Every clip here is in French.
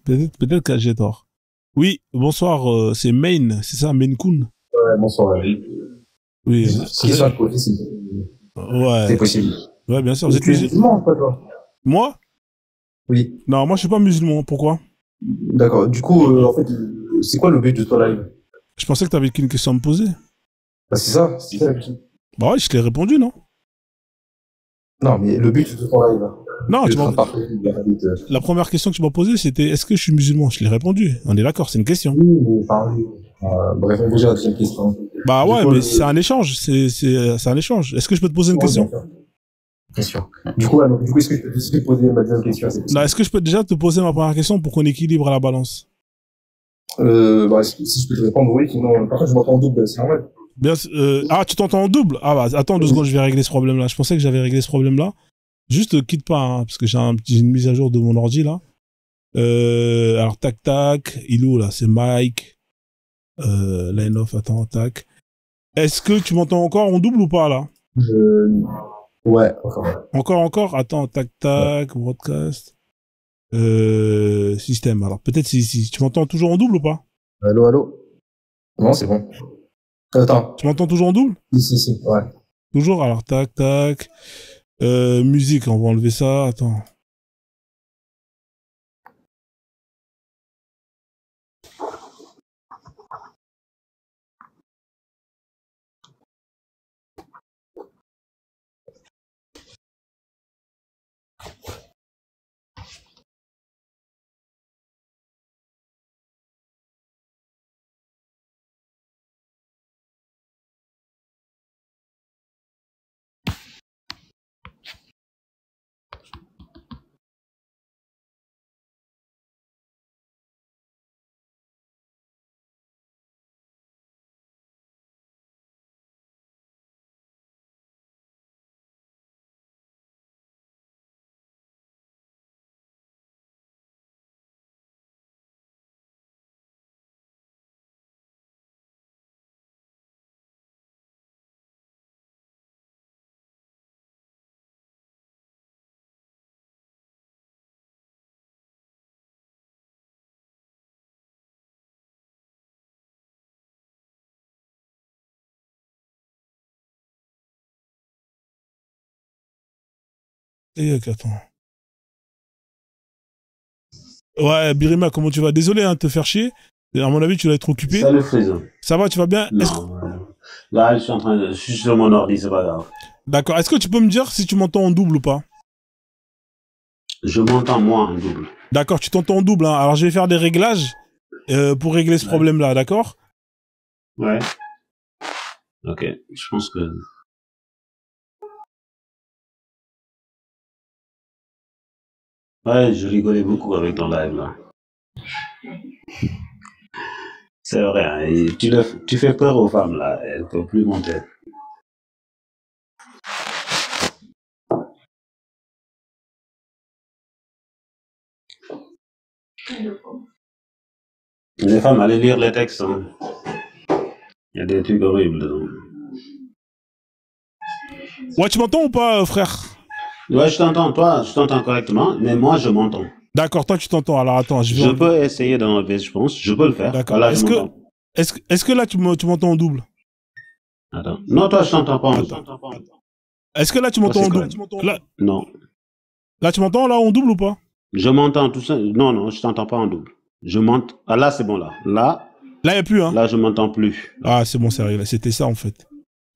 Peut-être que j'ai tort. Oui, bonsoir, c'est Main, c'est ça, Main Kun. Ouais, bonsoir. Oui, Question de possible. C'est ouais, possible. ouais, bien sûr. Vous Et êtes tu es musulman? musulman, quoi, toi? Moi? Oui. Non, moi je suis pas musulman. Pourquoi? D'accord. Du coup, en fait, c'est quoi le but de ton live? Je pensais que t'avais qu'une question à me poser. Bah, c'est ça. C'est ça. Bah ouais, je t'ai répondu, non? Non, mais le but de ton live, là. Non, Tu es en train de partager la première question que tu m'as posée, c'était est-ce que je suis musulman? Je l'ai répondu. On est d'accord, c'est une question. Oui, mais parler. Bref, on déjà à la deuxième question. Bah Du ouais, coup, mais c'est un échange. C'est un échange. Est-ce que je peux te poser une ouais, bien question? sûr. Bien sûr. Du coup, alors, est-ce que je peux décider de poser ma deuxième question? C'est Non, possible. est-ce que je peux déjà te poser ma première question pour qu'on équilibre la balance? Bah, si je peux te répondre, oui, sinon, par contre, je m'entends en double, c'est normal. Bien, ah, tu t'entends en double? Ah bah, attends 2 secondes, je vais régler ce problème-là. Je pensais que j'avais réglé ce problème-là. Juste quitte pas, hein, parce que j'ai une mise à jour de mon ordi là. Alors tac tac, il est où là? C'est Mike. Line off, attends, tac. Est-ce que tu m'entends encore en double ou pas là? Je... Ouais, encore. Encore? Attends, tac Ouais. tac, broadcast. Système. Alors peut-être si tu m'entends toujours en double ou pas? Allô, allô? Non, c'est bon. Attends. Tu m'entends toujours en double? Si, ouais. Toujours? Alors tac tac. Musique, on va enlever ça. Attends. Et attends. Ouais, Birima, comment tu vas? Désolé hein, de te faire chier. À mon avis, tu dois être occupé. Salut Frison. Ça va, tu vas bien? Non, là je suis sur mon ordi, c'est pas grave. D'accord. Est-ce que tu peux me dire si tu m'entends en double ou pas? Je m'entends moi en double. D'accord, tu t'entends en double. Hein. Alors, je vais faire des réglages pour régler ce Ouais. problème-là, d'accord? Ouais. Ok, je pense que... Ouais, je rigolais beaucoup avec ton live là. C'est vrai, hein, et tu fais peur aux femmes là, elles ne peuvent plus monter. Les femmes, allez lire les textes, hein. Il y a des trucs horribles dedans. Ouais, tu m'entends ou pas, frère? Ouais, je t'entends, toi, je t'entends correctement, mais moi je m'entends. D'accord, toi tu t'entends. Alors attends, Je peux essayer d'enlever, je pense, je peux le faire. D'accord. Voilà, je m'entends. Est-ce que là tu m'entends en double? Attends. Non, toi, je t'entends pas en double. Est-ce que là tu Toi, m'entends c'est en double? correct. Là, Non. là tu m'entends là en double ou pas? Je m'entends tout ça. Non, non, je t'entends pas en double. Je m'entends. Ah, là, c'est bon, là. Là, il n'y a plus, hein? Là, je m'entends plus. Ah, c'est bon, c'est réglé. C'était ça, en fait.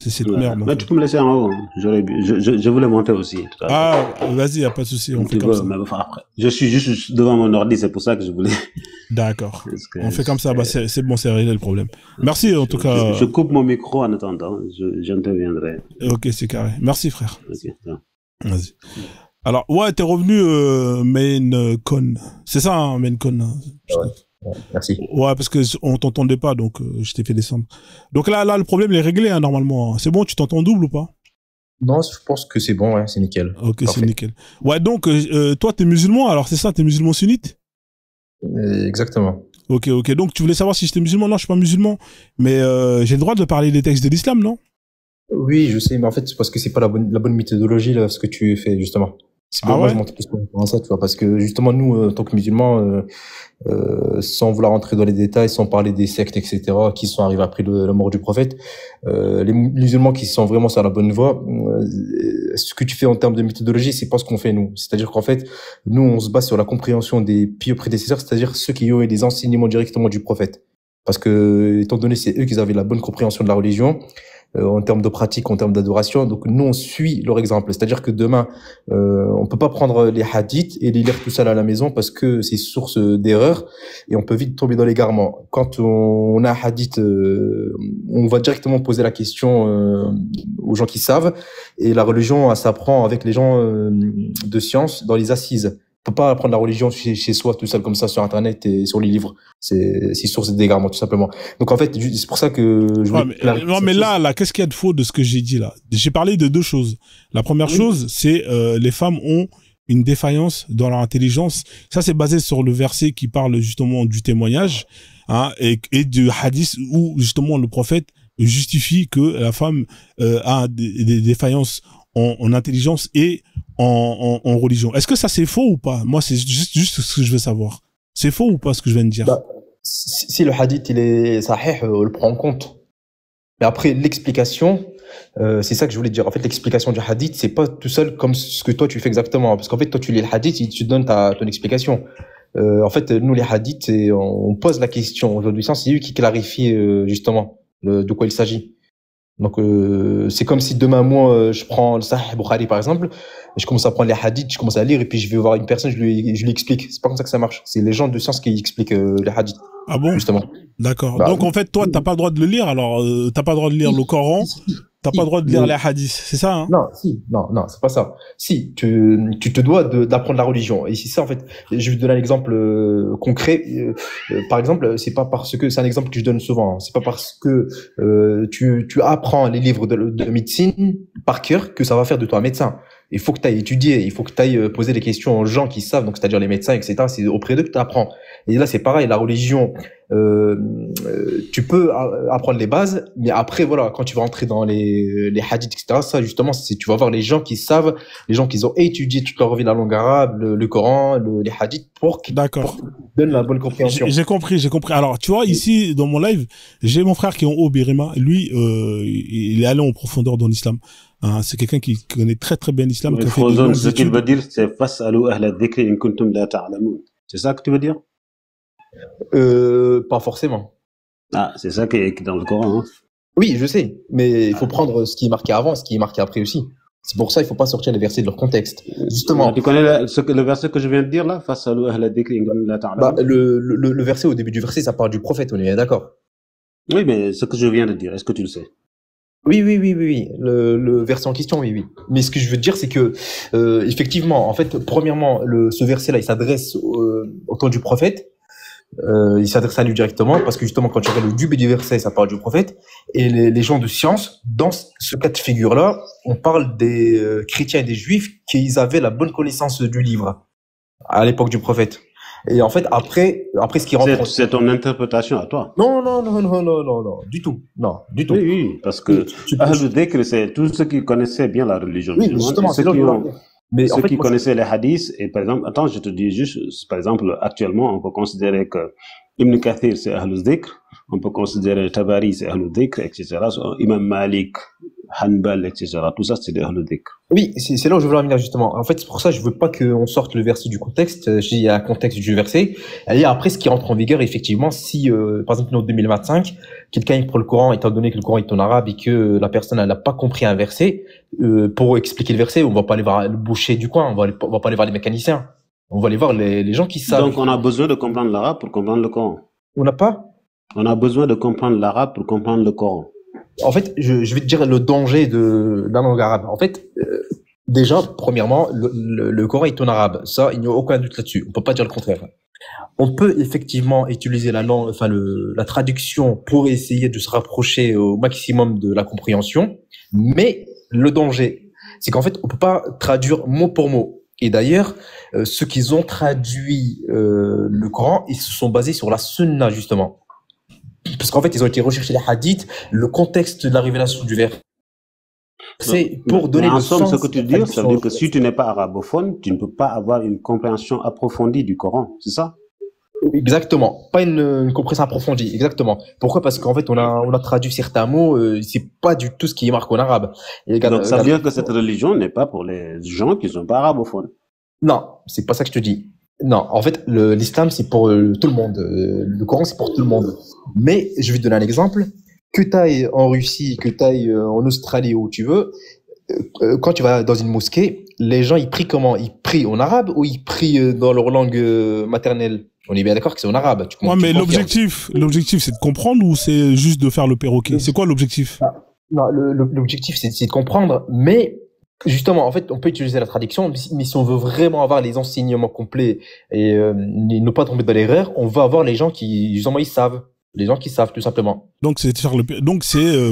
C'est cette Ouais. merde, en Mais fait. tu peux me laisser en haut. Hein. Je voulais monter aussi. Tout à l'heure. Ah, vas-y, y a pas de souci, on fait Tu comme veux, ça. mais enfin, après. Je suis juste devant mon ordi, c'est pour ça que je voulais. D'accord. Parce que On fait comme ça, bah c'est bon, c'est réglé le problème. Merci, en tout cas. Je coupe mon micro en attendant. J'interviendrai. Ok, c'est carré. Merci, frère. Ok, ça. Vas-y. Alors, ouais, t'es revenu Main Con. C'est ça, hein, Main Con. Hein. Ouais, merci. Ouais, parce que on t'entendait pas, donc je t'ai fait descendre. Donc là, le problème il est réglé, hein, normalement. C'est bon, tu t'entends en double ou pas? Non, je pense que c'est bon, ouais, c'est nickel. Ok, c'est Parfait. nickel. Ouais, donc toi, t'es musulman, alors c'est ça, t'es musulman sunnite? Exactement. Ok. Donc tu voulais savoir si j'étais musulman? Non, je suis pas musulman, mais j'ai le droit de parler des textes de l'islam, non? Oui, je sais, mais en fait, c'est parce que c'est pas la bonne méthodologie, là, ce que tu fais, justement. C'est Ah moi, je ouais? montre plus par rapport à ça, tu vois, parce que justement, nous, en tant que musulmans, sans vouloir rentrer dans les détails, sans parler des sectes, etc., qui sont arrivés après la mort du prophète, les musulmans qui sont vraiment sur la bonne voie, ce que tu fais en termes de méthodologie, c'est pas ce qu'on fait nous. C'est-à-dire qu'en fait, nous, on se base sur la compréhension des pieux prédécesseurs, c'est-à-dire ceux qui ont eu des enseignements directement du prophète. Parce que, étant donné, c'est eux qui avaient la bonne compréhension de la religion, en termes de pratique, en termes d'adoration. Donc nous, on suit leur exemple. C'est-à-dire que demain, on peut pas prendre les hadiths et les lire tout seul à la maison parce que c'est source d'erreur et on peut vite tomber dans l'égarement. Quand on a un hadith, on va directement poser la question aux gens qui savent et la religion, elle s'apprend avec les gens de science dans les assises. On peut pas apprendre la religion chez soi tout seul comme ça sur Internet et sur les livres. C'est source d'égarement tout simplement. Donc en fait, c'est pour ça que je Ouais, voulais clarifier non, cette mais chose. là, qu'est-ce qu'il y a de faux de ce que j'ai dit là? J'ai parlé de deux choses. La première Oui. chose, c'est les femmes ont une défaillance dans leur intelligence. Ça, c'est basé sur le verset qui parle justement du témoignage, hein, et du hadith où justement le prophète justifie que la femme a des défaillances en intelligence et en religion. Est-ce que ça c'est faux ou pas? Moi, c'est juste ce que je veux savoir. C'est faux ou pas ce que je viens de dire? Bah, si le hadith il est sahih, on le prend en compte. Mais après, l'explication, c'est ça que je voulais dire. En fait, l'explication du hadith, c'est pas tout seul comme ce que toi tu fais exactement. Parce qu'en fait, toi tu lis le hadith et tu donnes ton explication. En fait, nous les hadiths, on pose la question. Aujourd'hui, c'est lui qui clarifie justement de quoi il s'agit. Donc, c'est comme si demain, moi, je prends le Sahih Bukhari, par exemple, et je commence à prendre les hadiths, je commence à lire, et puis je vais voir une personne, je lui explique. C'est pas comme ça que ça marche. C'est les gens de science qui expliquent les hadiths, Ah bon? justement. D'accord. Bah, Donc en fait, toi, t'as pas le droit de le lire. Alors, t'as pas le droit de lire le Coran, t'as pas le droit de lire les hadiths. C'est ça, hein? Non, non, c'est pas ça. Si, tu te dois d'apprendre la religion. Et c'est ça, en fait. Je vais te donner un exemple concret. Par exemple, c'est pas parce que, c'est un exemple que je donne souvent, hein. C'est pas parce que tu apprends les livres de médecine par cœur que ça va faire de toi un médecin. Il faut que tu ailles étudier, il faut que tu ailles poser des questions aux gens qui savent, donc c'est-à-dire les médecins, etc. C'est auprès d'eux que tu apprends. Et là, c'est pareil, la religion, tu peux apprendre les bases, mais après, voilà, quand tu vas entrer dans les hadiths, etc., ça, justement, tu vas voir les gens qui savent, les gens qui ont étudié toute leur vie la langue arabe, le Coran, les hadiths, pour qu'ils D'accord. donnent la bonne compréhension. J'ai compris. Alors, tu vois, ici, dans mon live, j'ai mon frère qui est en haut, Birima. Lui, il est allé en profondeur dans l'islam. Hein, c'est quelqu'un qui connaît très très bien l'islam, qui a fait de longues Ce qu'il études. veut dire, c'est fas'alu ahla dhikri in kuntum la ta'lamun. C'est ça que tu veux dire? Pas forcément. Ah, c'est ça qui est écrit dans le Coran, hein. Oui, je sais, mais il faut prendre ce qui est marqué avant, ce qui est marqué après aussi. C'est pour ça il faut pas sortir les versets de leur contexte. Justement, Tu connais le verset que je viens de dire là? Fas'alu ahla dhikri in kuntum la bah, ta'lamun. le verset, au début du verset, ça parle du prophète, on est bien d'accord. Oui, mais ce que je viens de dire, est-ce que tu le sais? Oui. Le verset en question, oui. Mais ce que je veux dire, c'est que, effectivement, en fait, premièrement, ce verset-là, il s'adresse au temps du prophète. Il s'adresse à lui directement, parce que justement, quand tu regardes le début du verset, ça parle du prophète. Et les gens de science, dans ce cas de figure-là, on parle des chrétiens et des juifs qui avaient la bonne connaissance du livre à l'époque du prophète. Et en fait, après ce qui rentre C'est ton interprétation à toi. Non, du tout. Non, du tout. Oui, parce que Ahlul Dhikr, c'est tous ceux qui connaissaient bien la religion Oui, musulmane, justement, et ceux c'est là où qui je veux en ont, venir. Mais en ceux fait, qui moi, connaissaient les hadiths, et par exemple, attends, je te dis juste, par exemple, actuellement, on peut considérer que Ibn Kathir, c'est Ahlul Dhikr, on peut considérer Tabari, c'est Ahlul Dhikr, etc., Imam Malik, Hanbal, etc., tout ça, c'est des Ahlul Dhikr. oui, c'est là où je veux en venir justement. En fait, c'est pour ça que je veux pas qu'on sorte le verset du contexte. Je dis il y a un contexte du verset. Et après, ce qui rentre en vigueur, effectivement, si par exemple en 2025, quelqu'un il prend le Coran, étant donné que le Coran est en arabe et que la personne elle n'a pas compris un verset, pour expliquer le verset, on va pas aller voir le boucher du coin, on va pas aller voir les mécaniciens. On va aller voir les gens qui savent. Donc, on a besoin de comprendre l'arabe pour comprendre le Coran. On n'a pas. On a besoin de comprendre l'arabe pour comprendre le Coran. En fait, je vais te dire le danger de la langue arabe. En fait, déjà, premièrement, le Coran est en arabe. Ça, il n'y a aucun doute là-dessus. On peut pas dire le contraire. On peut effectivement utiliser la langue, enfin la traduction pour essayer de se rapprocher au maximum de la compréhension. Mais le danger, c'est qu'en fait, on peut pas traduire mot pour mot. Et d'ailleurs, ceux qui ont traduit le Coran, ils se sont basés sur la sunna justement. Parce qu'en fait, ils ont été rechercher les hadiths, le contexte de la révélation du verset. C'est pour donner en le somme, sens ce que tu à dis, ça veut dire que l'histoire. si tu n'es pas arabophone, tu ne peux pas avoir une compréhension approfondie du Coran, c'est ça? Exactement, pas une compréhension approfondie, exactement. Pourquoi? Parce qu'en fait, on a traduit certains mots, c'est pas du tout ce qui est marqué en arabe. Et Donc, ça veut dire que cette religion n'est pas pour les gens qui sont pas arabophones. non, c'est pas ça que je te dis. Non, en fait, l'islam, c'est pour tout le monde. Le Coran, c'est pour tout le monde. Mais je vais te donner un exemple. Que tu ailles en Russie, que tu ailles en Australie, où tu veux, quand tu vas dans une mosquée, les gens, ils prient comment? Ils prient en arabe ou ils prient dans leur langue maternelle? On est bien d'accord que c'est en arabe. Ouais, mais l'objectif, c'est de comprendre ou c'est juste de faire le perroquet? C'est quoi l'objectif? Non, l'objectif, c'est de comprendre, mais justement, en fait, on peut utiliser la traduction, mais si on veut vraiment avoir les enseignements complets et ne pas tomber dans l'erreur, on va avoir les gens qui, justement, ils savent. Les gens qui savent, tout simplement. Donc, c'est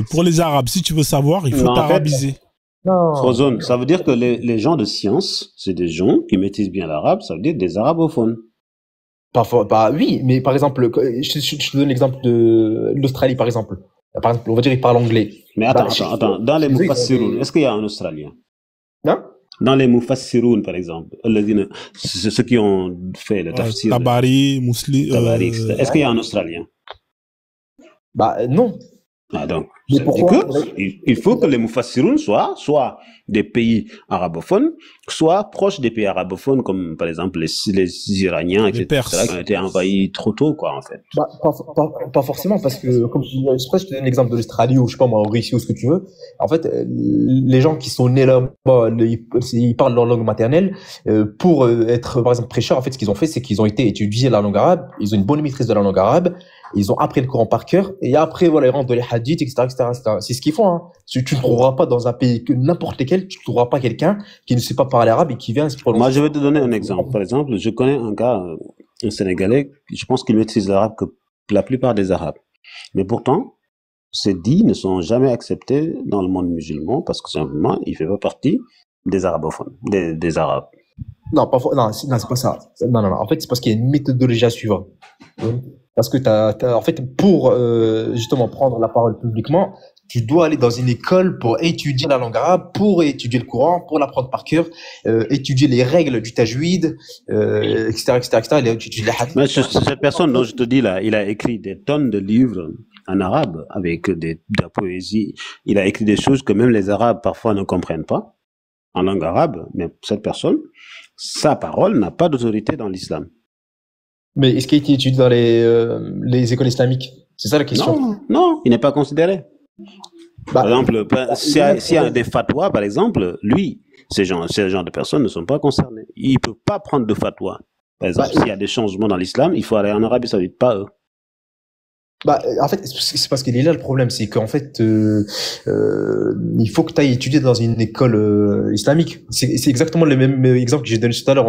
pour les Arabes. Si tu veux savoir, il faut t'arabiser. Non. Frozone, ça veut dire que les gens de science, c'est des gens qui maîtrisent bien l'arabe, ça veut dire des arabophones. Oui, mais par exemple, je te donne l'exemple de l'Australie, par exemple. Par exemple, on va dire qu'ils parlent anglais. Mais attends. Dans les Mufassiroun, est-ce qu'il y a un Australien? Non? Dans les Mufassiroun, par exemple, ceux qui ont fait le tafsir. Tabari, Muslim. Tabari, etc. Est-ce qu'il y a un Australien? Non. Ah, donc, mais pourquoi? Il faut que les Mufassiroun soient soit des pays arabophones, soit proches des pays arabophones, comme par exemple les Iraniens, etc., qui ont été envahis trop tôt, quoi, en fait. Pas forcément, parce que, comme je te donne l'exemple de l'Australie, ou je sais pas moi, en Russie, ou ce que tu veux. En fait, les gens qui sont nés là-bas, ils parlent leur langue maternelle, pour être, par exemple, prêcheurs, en fait, ce qu'ils ont fait, c'est qu'ils ont été étudier la langue arabe, ils ont une bonne maîtrise de la langue arabe, ils ont appris le Coran par cœur, et après, voilà, ils rentrent dans les hadiths, etc., etc. C'est ce qu'ils font, hein. Tu ne trouveras pas dans un pays, n'importe lequel, tu ne trouveras pas quelqu'un qui ne sait pas parler arabe et qui vient se prononcer. Moi, je vais te donner un exemple. Par exemple, je connais un gars, un Sénégalais, je pense qu'il maîtrise l'arabe que la plupart des Arabes. Mais pourtant, ces dits ne sont jamais acceptés dans le monde musulman parce que simplement, il fait pas partie des arabophones, des Arabes. Non, c'est pas ça. Non. En fait, c'est parce qu'il y a une méthodologie à suivre. Parce que en fait, pour justement prendre la parole publiquement, tu dois aller dans une école pour étudier la langue arabe, pour étudier le Coran, pour l'apprendre par cœur, étudier les règles du tajwid, etc., étudier les hadiths. Mais cette personne dont je te dis là, il a écrit des tonnes de livres en arabe avec de la poésie. Il a écrit des choses que même les Arabes parfois ne comprennent pas en langue arabe. Mais cette personne, sa parole n'a pas d'autorité dans l'islam. Mais est-ce qu'il a été étudié dans les écoles islamiques? C'est ça la question. Non, il n'est pas considéré. Par exemple, s'il y a des fatwas, par exemple, lui, ces gens de personnes ne sont pas concernés. Ils ne peuvent pas prendre de fatwa. Par exemple, s'il y a des changements dans l'islam, il faut aller en Arabie Saoudite, pas eux. En fait, c'est parce qu'il est là le problème, c'est qu'en fait, il faut que tu ailles étudier dans une école islamique. C'est exactement le même exemple que j'ai donné tout à l'heure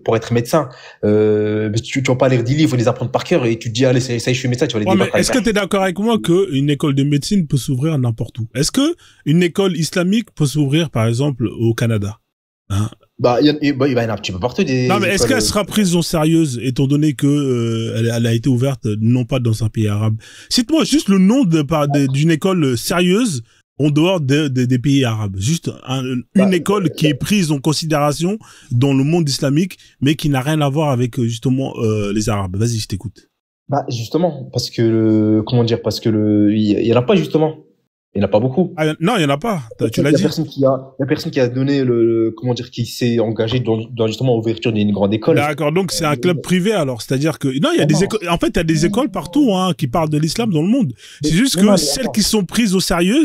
pour être médecin. Tu vas pas lire des livres, les apprendre par cœur et tu te dis allez, ça y est, je suis médecin, tu vas les dire. Mais est-ce que tu es d'accord avec moi que une école de médecine peut s'ouvrir n'importe où? Est-ce que une école islamique peut s'ouvrir par exemple au Canada? Hein? Il y en a un petit peu partout des. Non, mais est-ce qu'elle sera prise au sérieux étant donné que elle a été ouverte non pas dans un pays arabe? Cite-moi juste le nom d'une école sérieuse en dehors des pays arabes. Juste une école qui est prise en considération dans le monde islamique, mais qui n'a rien à voir avec justement les Arabes. Vas-y, je t'écoute. Justement, parce que il y en a pas justement. Il n'y en a pas beaucoup. Non, il n'y en a pas. Tu l'as dit. Il y a personne qui a donné qui s'est engagé dans justement l'ouverture d'une grande école. D'accord. Donc, c'est un club privé, alors. C'est-à-dire que, non, il y a des écoles, en fait, il y a des écoles partout, hein, qui parlent de l'islam dans le monde. C'est juste que celles qui sont prises au sérieux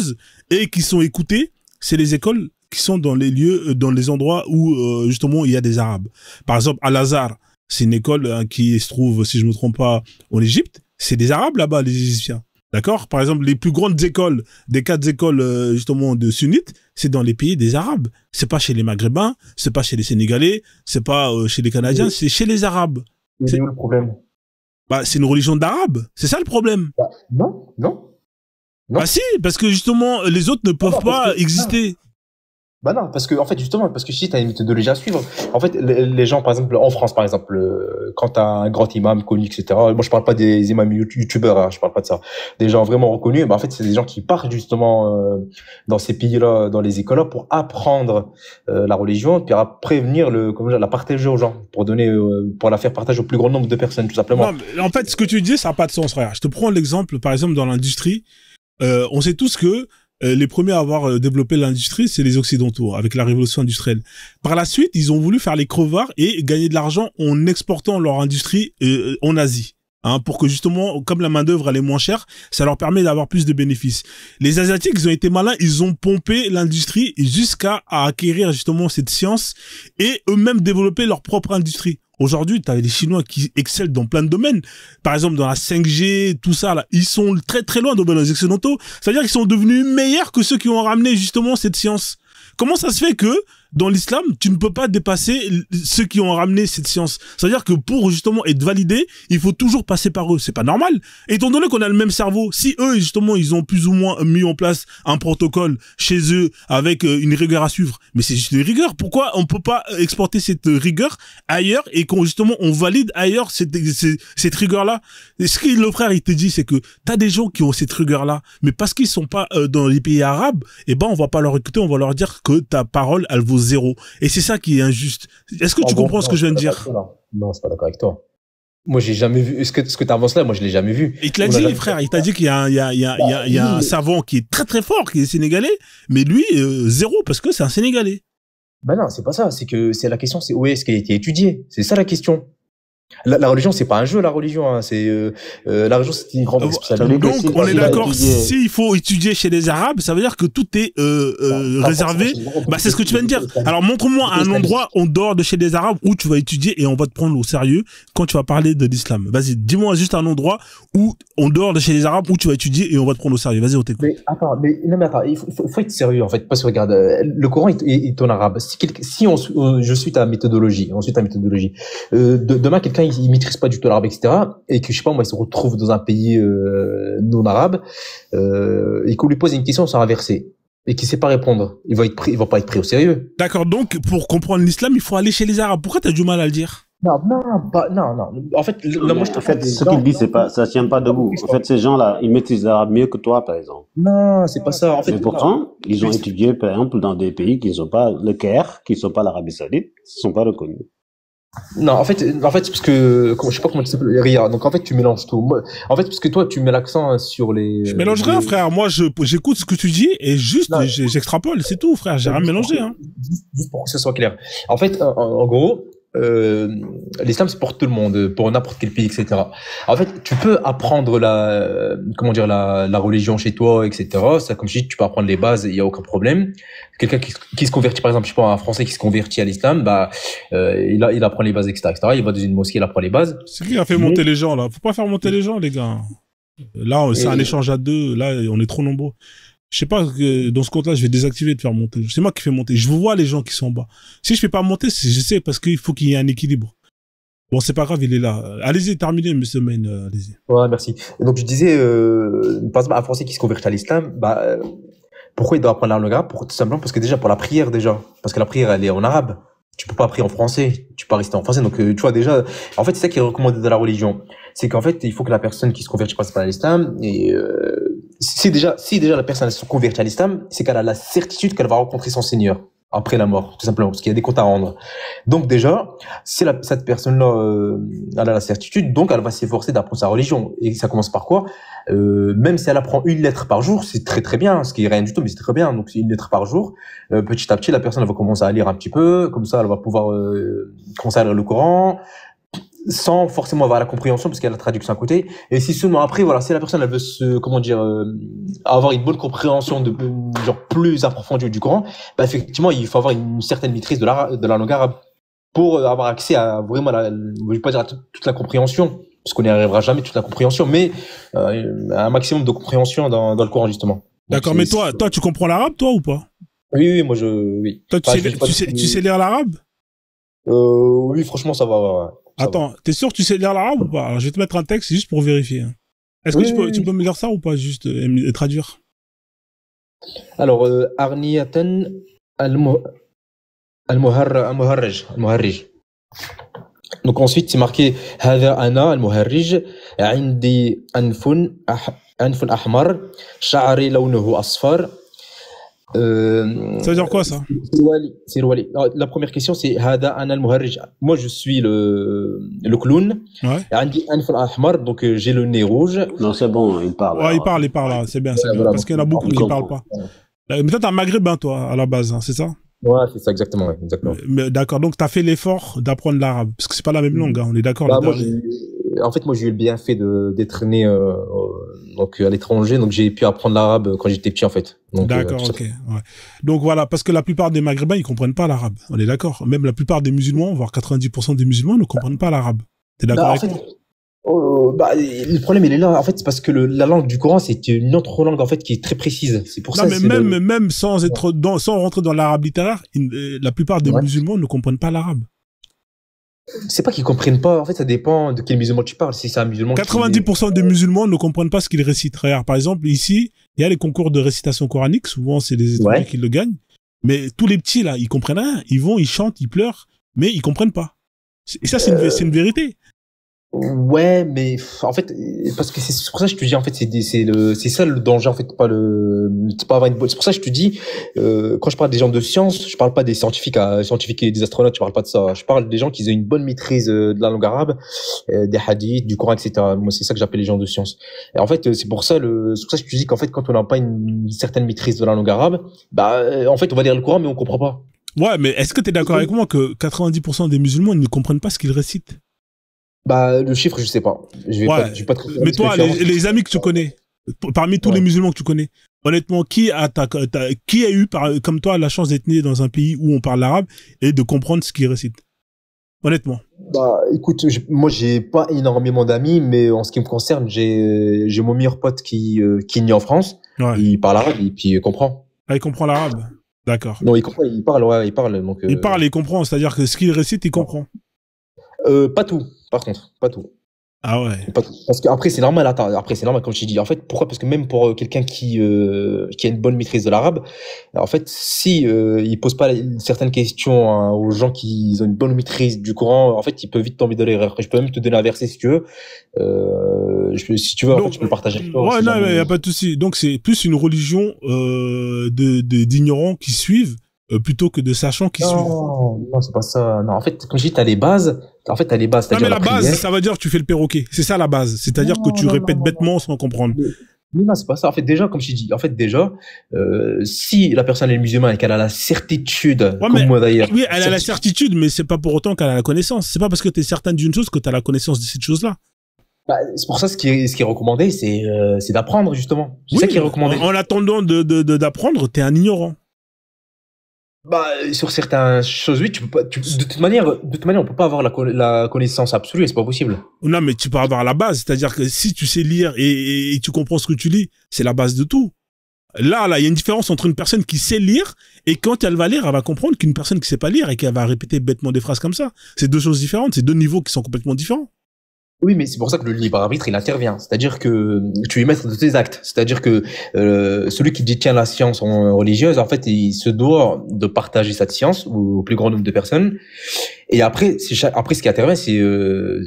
et qui sont écoutées, c'est les écoles qui sont dans les lieux, dans les endroits où, justement, il y a des Arabes. Par exemple, Al-Azhar, c'est une école qui se trouve, si je me trompe pas, en Égypte. C'est des Arabes là-bas, les Égyptiens. D'accord? Par exemple, les plus grandes écoles, des 4 écoles, justement, de sunnites, c'est dans les pays des Arabes. C'est pas chez les Maghrébins, c'est pas chez les Sénégalais, c'est pas chez les Canadiens, c'est chez les Arabes. C'est où le problème? C'est une religion d'Arabe. C'est ça le problème. Non. Si, parce que justement, les autres ne peuvent pas exister. Bah non, parce que en fait justement, parce que si t'as une méthodologie à suivre, en fait les gens par exemple en France par exemple, quand t'as un grand imam connu etc. Moi je parle pas des imams youtubeurs, hein, je parle pas de ça. Des gens vraiment reconnus, bah en fait c'est des gens qui partent justement dans ces pays-là, dans les écoles-là pour apprendre la religion, puis après venir comment dire, la partager aux gens, pour donner, pour la faire partager au plus grand nombre de personnes tout simplement. Non, mais en fait, ce que tu dis, ça n'a pas de sens, frère. Je te prends l'exemple, par exemple, dans l'industrie. On sait tous que les premiers à avoir développé l'industrie, c'est les Occidentaux, avec la révolution industrielle. Par la suite, ils ont voulu faire les crevards et gagner de l'argent en exportant leur industrie en Asie. Hein, pour que justement, comme la main-d'œuvre elle est moins chère, ça leur permet d'avoir plus de bénéfices. Les Asiatiques, ils ont été malins, ils ont pompé l'industrie jusqu'à acquérir justement cette science et eux-mêmes développer leur propre industrie. Aujourd'hui, tu as les Chinois qui excellent dans plein de domaines. Par exemple, dans la 5G, tout ça, là, ils sont très très loin de les Occidentaux. C'est-à-dire qu'ils sont devenus meilleurs que ceux qui ont ramené justement cette science. Comment ça se fait que dans l'islam, tu ne peux pas dépasser ceux qui ont ramené cette science? C'est-à-dire que pour justement être validé, il faut toujours passer par eux. C'est pas normal. Étant donné qu'on a le même cerveau, si eux justement ils ont plus ou moins mis en place un protocole chez eux avec une rigueur à suivre, mais c'est juste une rigueur. Pourquoi on peut pas exporter cette rigueur ailleurs et qu'on justement on valide ailleurs cette rigueur-là? Et ce que le frère il te dit, c'est que t'as des gens qui ont cette rigueur-là, mais parce qu'ils sont pas dans les pays arabes, eh ben on va pas leur écouter, on va leur dire que ta parole elle vaut zéro. Et c'est ça qui est injuste. Est-ce que tu comprends ce que je viens de dire? Non, c'est pas d'accord avec toi. Moi, j'ai jamais vu. Ce que t'avances là, moi, je l'ai jamais vu. Il te l'a dit, frère. Il t'a dit qu'il y a un savant qui est très très fort, qui est sénégalais, mais lui, zéro, parce que c'est un Sénégalais. Ben non, c'est pas ça. C'est la question, c'est où est-ce qu'il a été étudié? C'est ça la question. La religion, c'est pas un jeu, la religion. Hein. La religion, c'est une grande spécialité. Donc, on est d'accord. S'il faut étudier chez les Arabes, ça veut dire que tout est réservé. Bah, c'est ce que tu viens de dire. Alors, montre-moi un endroit en dehors de chez les Arabes où tu vas étudier et on va te prendre au sérieux quand tu vas parler de l'islam. Vas-y, dis-moi juste un endroit où, en dehors de chez les Arabes, où tu vas étudier et on va te prendre au sérieux. Vas-y, on t'écoute. Mais attends, il faut être sérieux en fait. Parce que regarde, le Coran est en arabe. Si je suis ta méthodologie, demain quelqu'un il maîtrise pas du tout l'arabe, etc. Et que je sais pas moi il se retrouve dans un pays non arabe et qu'on lui pose une question sur un verset et qu'il sait pas répondre, il va pas être pris au sérieux. D'accord. Donc pour comprendre l'islam, il faut aller chez les Arabes. Pourquoi t'as du mal à le dire? Non. En fait, ce qu'il dit, c'est pas, ça tient pas debout. En fait, ces gens-là, ils maîtrisent l'arabe mieux que toi, par exemple. Non, c'est pas ça. En fait, mais pourtant, ils ont étudié, par exemple, dans des pays qui ne sont pas le Caire, qui ne sont pas l'Arabie Saoudite, qui ne sont pas reconnus. Non, en fait, parce que, je sais pas comment tu s'appelles, Ria. Donc, en fait, tu mélanges tout. En fait, parce que toi, tu mets l'accent sur les... Je mélange rien, frère. Moi, j'écoute ce que tu dis et juste, j'extrapole. C'est tout, frère. J'ai rien mélangé, hein. Juste pour que ce soit clair. En fait, en gros, l'islam c'est pour tout le monde, pour n'importe quel pays, etc. En fait, tu peux apprendre la religion chez toi, etc. Ça, comme je dis, tu peux apprendre les bases, il y a aucun problème. Quelqu'un qui se convertit, par exemple, je sais pas, un Français qui se convertit à l'islam, bah, il apprend les bases, etc., etc. Il va dans une mosquée, il apprend les bases. C'est qui a fait monter les gens là? Faut pas faire monter les gens, les gars. Là, c'est un échange à deux. Là, on est trop nombreux. Je sais pas, dans ce compte-là, je vais désactiver de faire monter. C'est moi qui fais monter. Je vois les gens qui sont en bas. Si je fais pas monter, je sais parce qu'il faut qu'il y ait un équilibre. Bon, c'est pas grave, il est là. Allez-y, terminez, monsieur Main, allez-y. Ouais, merci. Donc, je disais, par exemple, un Français qui se convertit à l'islam, bah, pourquoi il doit apprendre la langue arabe? Tout simplement parce que déjà, pour la prière, parce que la prière, elle est en arabe. Tu peux pas prier en français. Tu peux pas rester en français. Donc, tu vois, déjà, en fait, c'est ça qui est recommandé dans la religion. C'est qu'en fait, il faut que la personne qui se convertit à l'islam et, si déjà la personne se convertit à l'islam, c'est qu'elle a la certitude qu'elle va rencontrer son Seigneur après la mort, tout simplement, parce qu'il y a des comptes à rendre. Donc déjà, si cette personne-là, elle a la certitude, donc elle va s'efforcer d'apprendre sa religion. Et ça commence par quoi? Même si elle apprend une lettre par jour, c'est très très bien, ce qui est rien du tout, mais c'est très bien. Donc c'est une lettre par jour. Petit à petit, la personne elle va commencer à lire un petit peu, comme ça, elle va pouvoir commencer à lire le Coran, sans forcément avoir la compréhension parce qu'il y a la traduction à côté. Et si seulement après, voilà, si la personne elle veut avoir une bonne compréhension genre plus approfondie du Coran, bah effectivement, il faut avoir une certaine maîtrise de la langue arabe pour avoir accès à vraiment je vais pas dire à toute la compréhension parce qu'on n'y arrivera jamais toute la compréhension, mais un maximum de compréhension dans le Coran justement. D'accord, mais toi, tu comprends l'arabe, toi ou pas? Oui, moi oui. Toi, tu sais lire l'arabe? Oui, franchement, ça va. Ouais. Attends, t'es sûr que tu sais lire l'arabe ou pas? Alors, je vais te mettre un texte juste pour vérifier. Est-ce que tu peux me lire ça ou pas, juste traduire? Alors, Arniatan الم- المهرج. Donc ensuite c'est marqué هذا أنا المهرج عندي أنف أحمر شعري لونه أصفر. Ça veut dire quoi, ça? سروالي. La première question c'est هذا أنا المهرج. Moi je suis le clown. Ouais. عندي أنف أحمر donc j'ai le nez rouge. Non, c'est bon, il parle. Ouais, il parle là. C'est bien, c'est bien. Voilà, Parce qu'il y en a beaucoup qui parlent pas. Mais toi, t'es un maghrébin, toi, à la base, hein, c'est ça? Ouais, c'est ça, exactement, ouais, exactement. Mais, d'accord, donc t'as fait l'effort d'apprendre l'arabe. Parce que c'est pas la même langue, hein, on est d'accord Bah, là. en fait, moi, j'ai eu le bienfait d'être né donc à l'étranger, donc j'ai pu apprendre l'arabe quand j'étais petit, en fait. Donc, d'accord, ok. Ouais. Donc voilà, parce que la plupart des maghrébins, ils comprennent pas l'arabe. On est d'accord. Même la plupart des musulmans, voire 90% des musulmans, ne comprennent pas l'arabe. T'es d'accord avec moi? Le problème, il est là. En fait, c'est parce que la langue du Coran, c'est une autre langue, en fait, qui est très précise. C'est pour ça. Non, mais même sans rentrer dans l'arabe littéraire, la plupart des musulmans ne comprennent pas l'arabe. C'est pas qu'ils comprennent pas. En fait, ça dépend de quel musulman tu parles. Si c'est un musulman 90% des musulmans ne comprennent pas ce qu'ils récitent. Regarde, par exemple, ici, il y a les concours de récitation coranique. Souvent, c'est les étrangers qui le gagnent. Mais tous les petits, là, ils comprennent rien. Ils vont, ils chantent, ils pleurent, mais ils comprennent pas. Et ça, c'est une vérité. Ouais, mais en fait, parce que c'est pour ça que je te dis, en fait, c'est ça le danger, en fait, c'est pas avoir une bonne. C'est pour ça que je te dis, quand je parle des gens de science, je parle pas des scientifiques et des astronautes, je parle pas de ça. Je parle des gens qui ont une bonne maîtrise de la langue arabe, des hadiths, du Coran, etc. Moi, c'est ça que j'appelle les gens de science. Et en fait, c'est pour ça que je te dis qu'en fait, quand on n'a pas une certaine maîtrise de la langue arabe, bah, en fait, on va lire le Coran, mais on comprend pas. Ouais, mais est-ce que tu es d'accord avec moi que 90% des musulmans ne comprennent pas ce qu'ils récitent? Bah, le chiffre, je sais pas. Je vais pas mais toi, les amis que tu connais, parmi tous les musulmans que tu connais, honnêtement, qui a eu, comme toi, la chance d'être né dans un pays où on parle l'arabe et de comprendre ce qu'ils récitent? Honnêtement. Bah, écoute, moi, j'ai pas énormément d'amis, mais en ce qui me concerne, j'ai mon meilleur pote qui est né en France. Ouais. Il parle arabe et puis il comprend. Ah, il comprend l'arabe? D'accord. Non, il comprend, il parle, ouais, il parle. Donc, il parle et il comprend, c'est-à-dire que ce qu'il récite, il comprend. Pas tout, par contre, pas tout. Ah ouais. Pas tout. Parce que après c'est normal, après c'est normal comme je t'ai dit. En fait, pourquoi? Parce que même pour quelqu'un qui a une bonne maîtrise de l'arabe, en fait, si il pose pas certaines questions aux gens qui ont une bonne maîtrise du Coran, en fait, il peut vite tomber dans l'erreur. Je peux même te donner un verset si tu veux. Si tu veux, donc, en fait, je peux le partager avec toi. Ouais, non, mais y a pas de souci. Donc c'est plus une religion d'ignorants qui suivent. Plutôt que de sachants qui suivent. Non, c'est pas ça. Non, en fait, comme je dis, t'as les bases. En fait, t'as les bases. Non, mais la base, ça veut dire que tu fais le perroquet. C'est ça la base. C'est-à-dire que tu répètes bêtement sans comprendre. Non, c'est pas ça. En fait, déjà, comme je t'ai dit, si la personne est musulmane et qu'elle a la certitude, comme moi d'ailleurs. Oui, elle a la certitude, mais c'est pas pour autant qu'elle a la connaissance. C'est pas parce que t'es certain d'une chose que t'as la connaissance de cette chose-là. Bah, c'est pour ça ce qui est recommandé, c'est d'apprendre justement. C'est ça qui est recommandé. En attendant d'apprendre, t'es un ignorant. Bah, sur certaines choses, oui, de toute manière, on peut pas avoir la connaissance absolue, c'est pas possible. Non, mais tu peux avoir la base, c'est-à-dire que si tu sais lire et tu comprends ce que tu lis, c'est la base de tout. Là, il y a une différence entre une personne qui sait lire et quand elle va lire, elle va comprendre qu'une personne qui sait pas lire et qui va répéter bêtement des phrases comme ça. C'est deux choses différentes, c'est deux niveaux qui sont complètement différents. Oui, mais c'est pour ça que le libre arbitre, il intervient. C'est-à-dire que tu es maître de tes actes. C'est-à-dire que celui qui détient la science religieuse, en fait, il se doit de partager cette science au plus grand nombre de personnes. Et après, ce qui intervient, c'est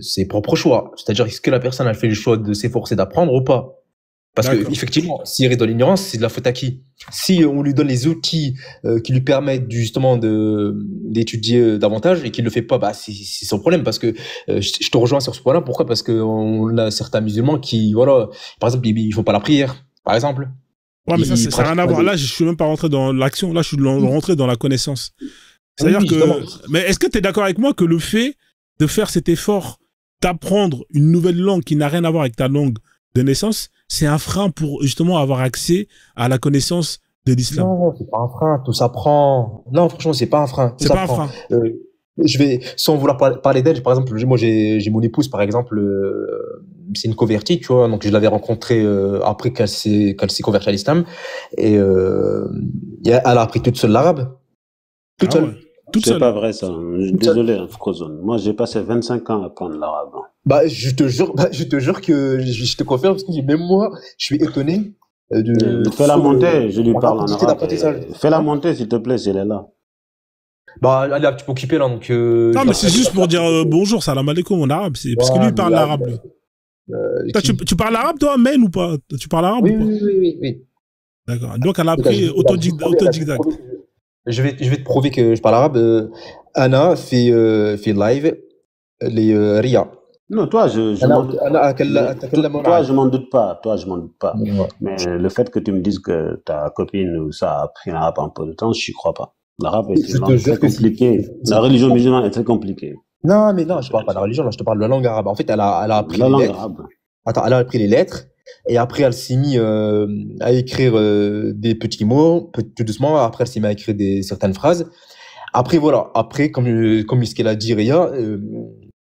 ses propres choix. C'est-à-dire, est-ce que la personne a fait le choix de s'efforcer d'apprendre ou pas? Parce que effectivement, s'il reste dans l'ignorance, c'est de la faute à qui? Si on lui donne les outils qui lui permettent justement d'étudier davantage et qu'il le fait pas, bah c'est son problème. Parce que je te rejoins sur ce point-là. Pourquoi? Parce que on a certains musulmans qui, voilà, par exemple, ils font pas la prière, par exemple. Ouais, mais ça n'a rien à voir. Là, je suis même pas rentré dans l'action. Là, je suis rentré dans la connaissance. C'est-à-dire que. Mais est-ce que tu es d'accord avec moi que le fait de faire cet effort d'apprendre une nouvelle langue qui n'a rien à voir avec ta langue de naissance, c'est un frein pour justement avoir accès à la connaissance de l'islam? Non, c'est pas un frein, tout s'apprend. Non, franchement, c'est pas un frein. C'est pas un frein. Je vais, sans vouloir parler d'elle, par exemple, moi j'ai mon épouse, par exemple, c'est une convertie, tu vois, donc je l'avais rencontrée après qu'elle s'est convertie à l'islam, et elle a appris toute seule l'arabe. Toute seule. Ouais. C'est pas vrai ça. Désolé, Frozone. Moi, j'ai passé 25 ans à apprendre l'arabe. Bah, je te jure que je te confirme parce que même moi, je suis étonné. Fais-la monter, je lui la parle en rapidité arabe. d'apprentissage. Fais-la monter, s'il te plaît, si elle est là. Bah, elle est un petit peu occupée là, donc. Non, mais c'est juste pour dire bonjour, salam alaikum en arabe. Parce que lui, il parle l'arabe, lui. Toi, tu parles arabe, toi, Men, ou pas? Tu parles arabe Oui, ou pas? oui. D'accord. Donc, elle a appris autodidacte. Je vais te prouver que je parle arabe. Anna fait live les Ria. Non, toi, je m'en doute pas. Toi, je m'en doute pas. Toi, je m'en doute pas. Ouais. Mais le fait que tu me dises que ta copine, ça a appris l'arabe en peu de temps, je n'y crois pas. L'arabe est une langue très compliquée. La religion musulmane est très compliquée. Non, mais non, je parle pas de la religion, là, je te parle de la langue arabe. En fait, elle a appris La les langue lettres. arabe. Attends, elle a appris les lettres. Et après, elle s'est mise à écrire des petits mots, tout doucement. Après, elle s'est mise à écrire certaines phrases. Après, voilà. Après, comme ce qu'elle a dit, Ria,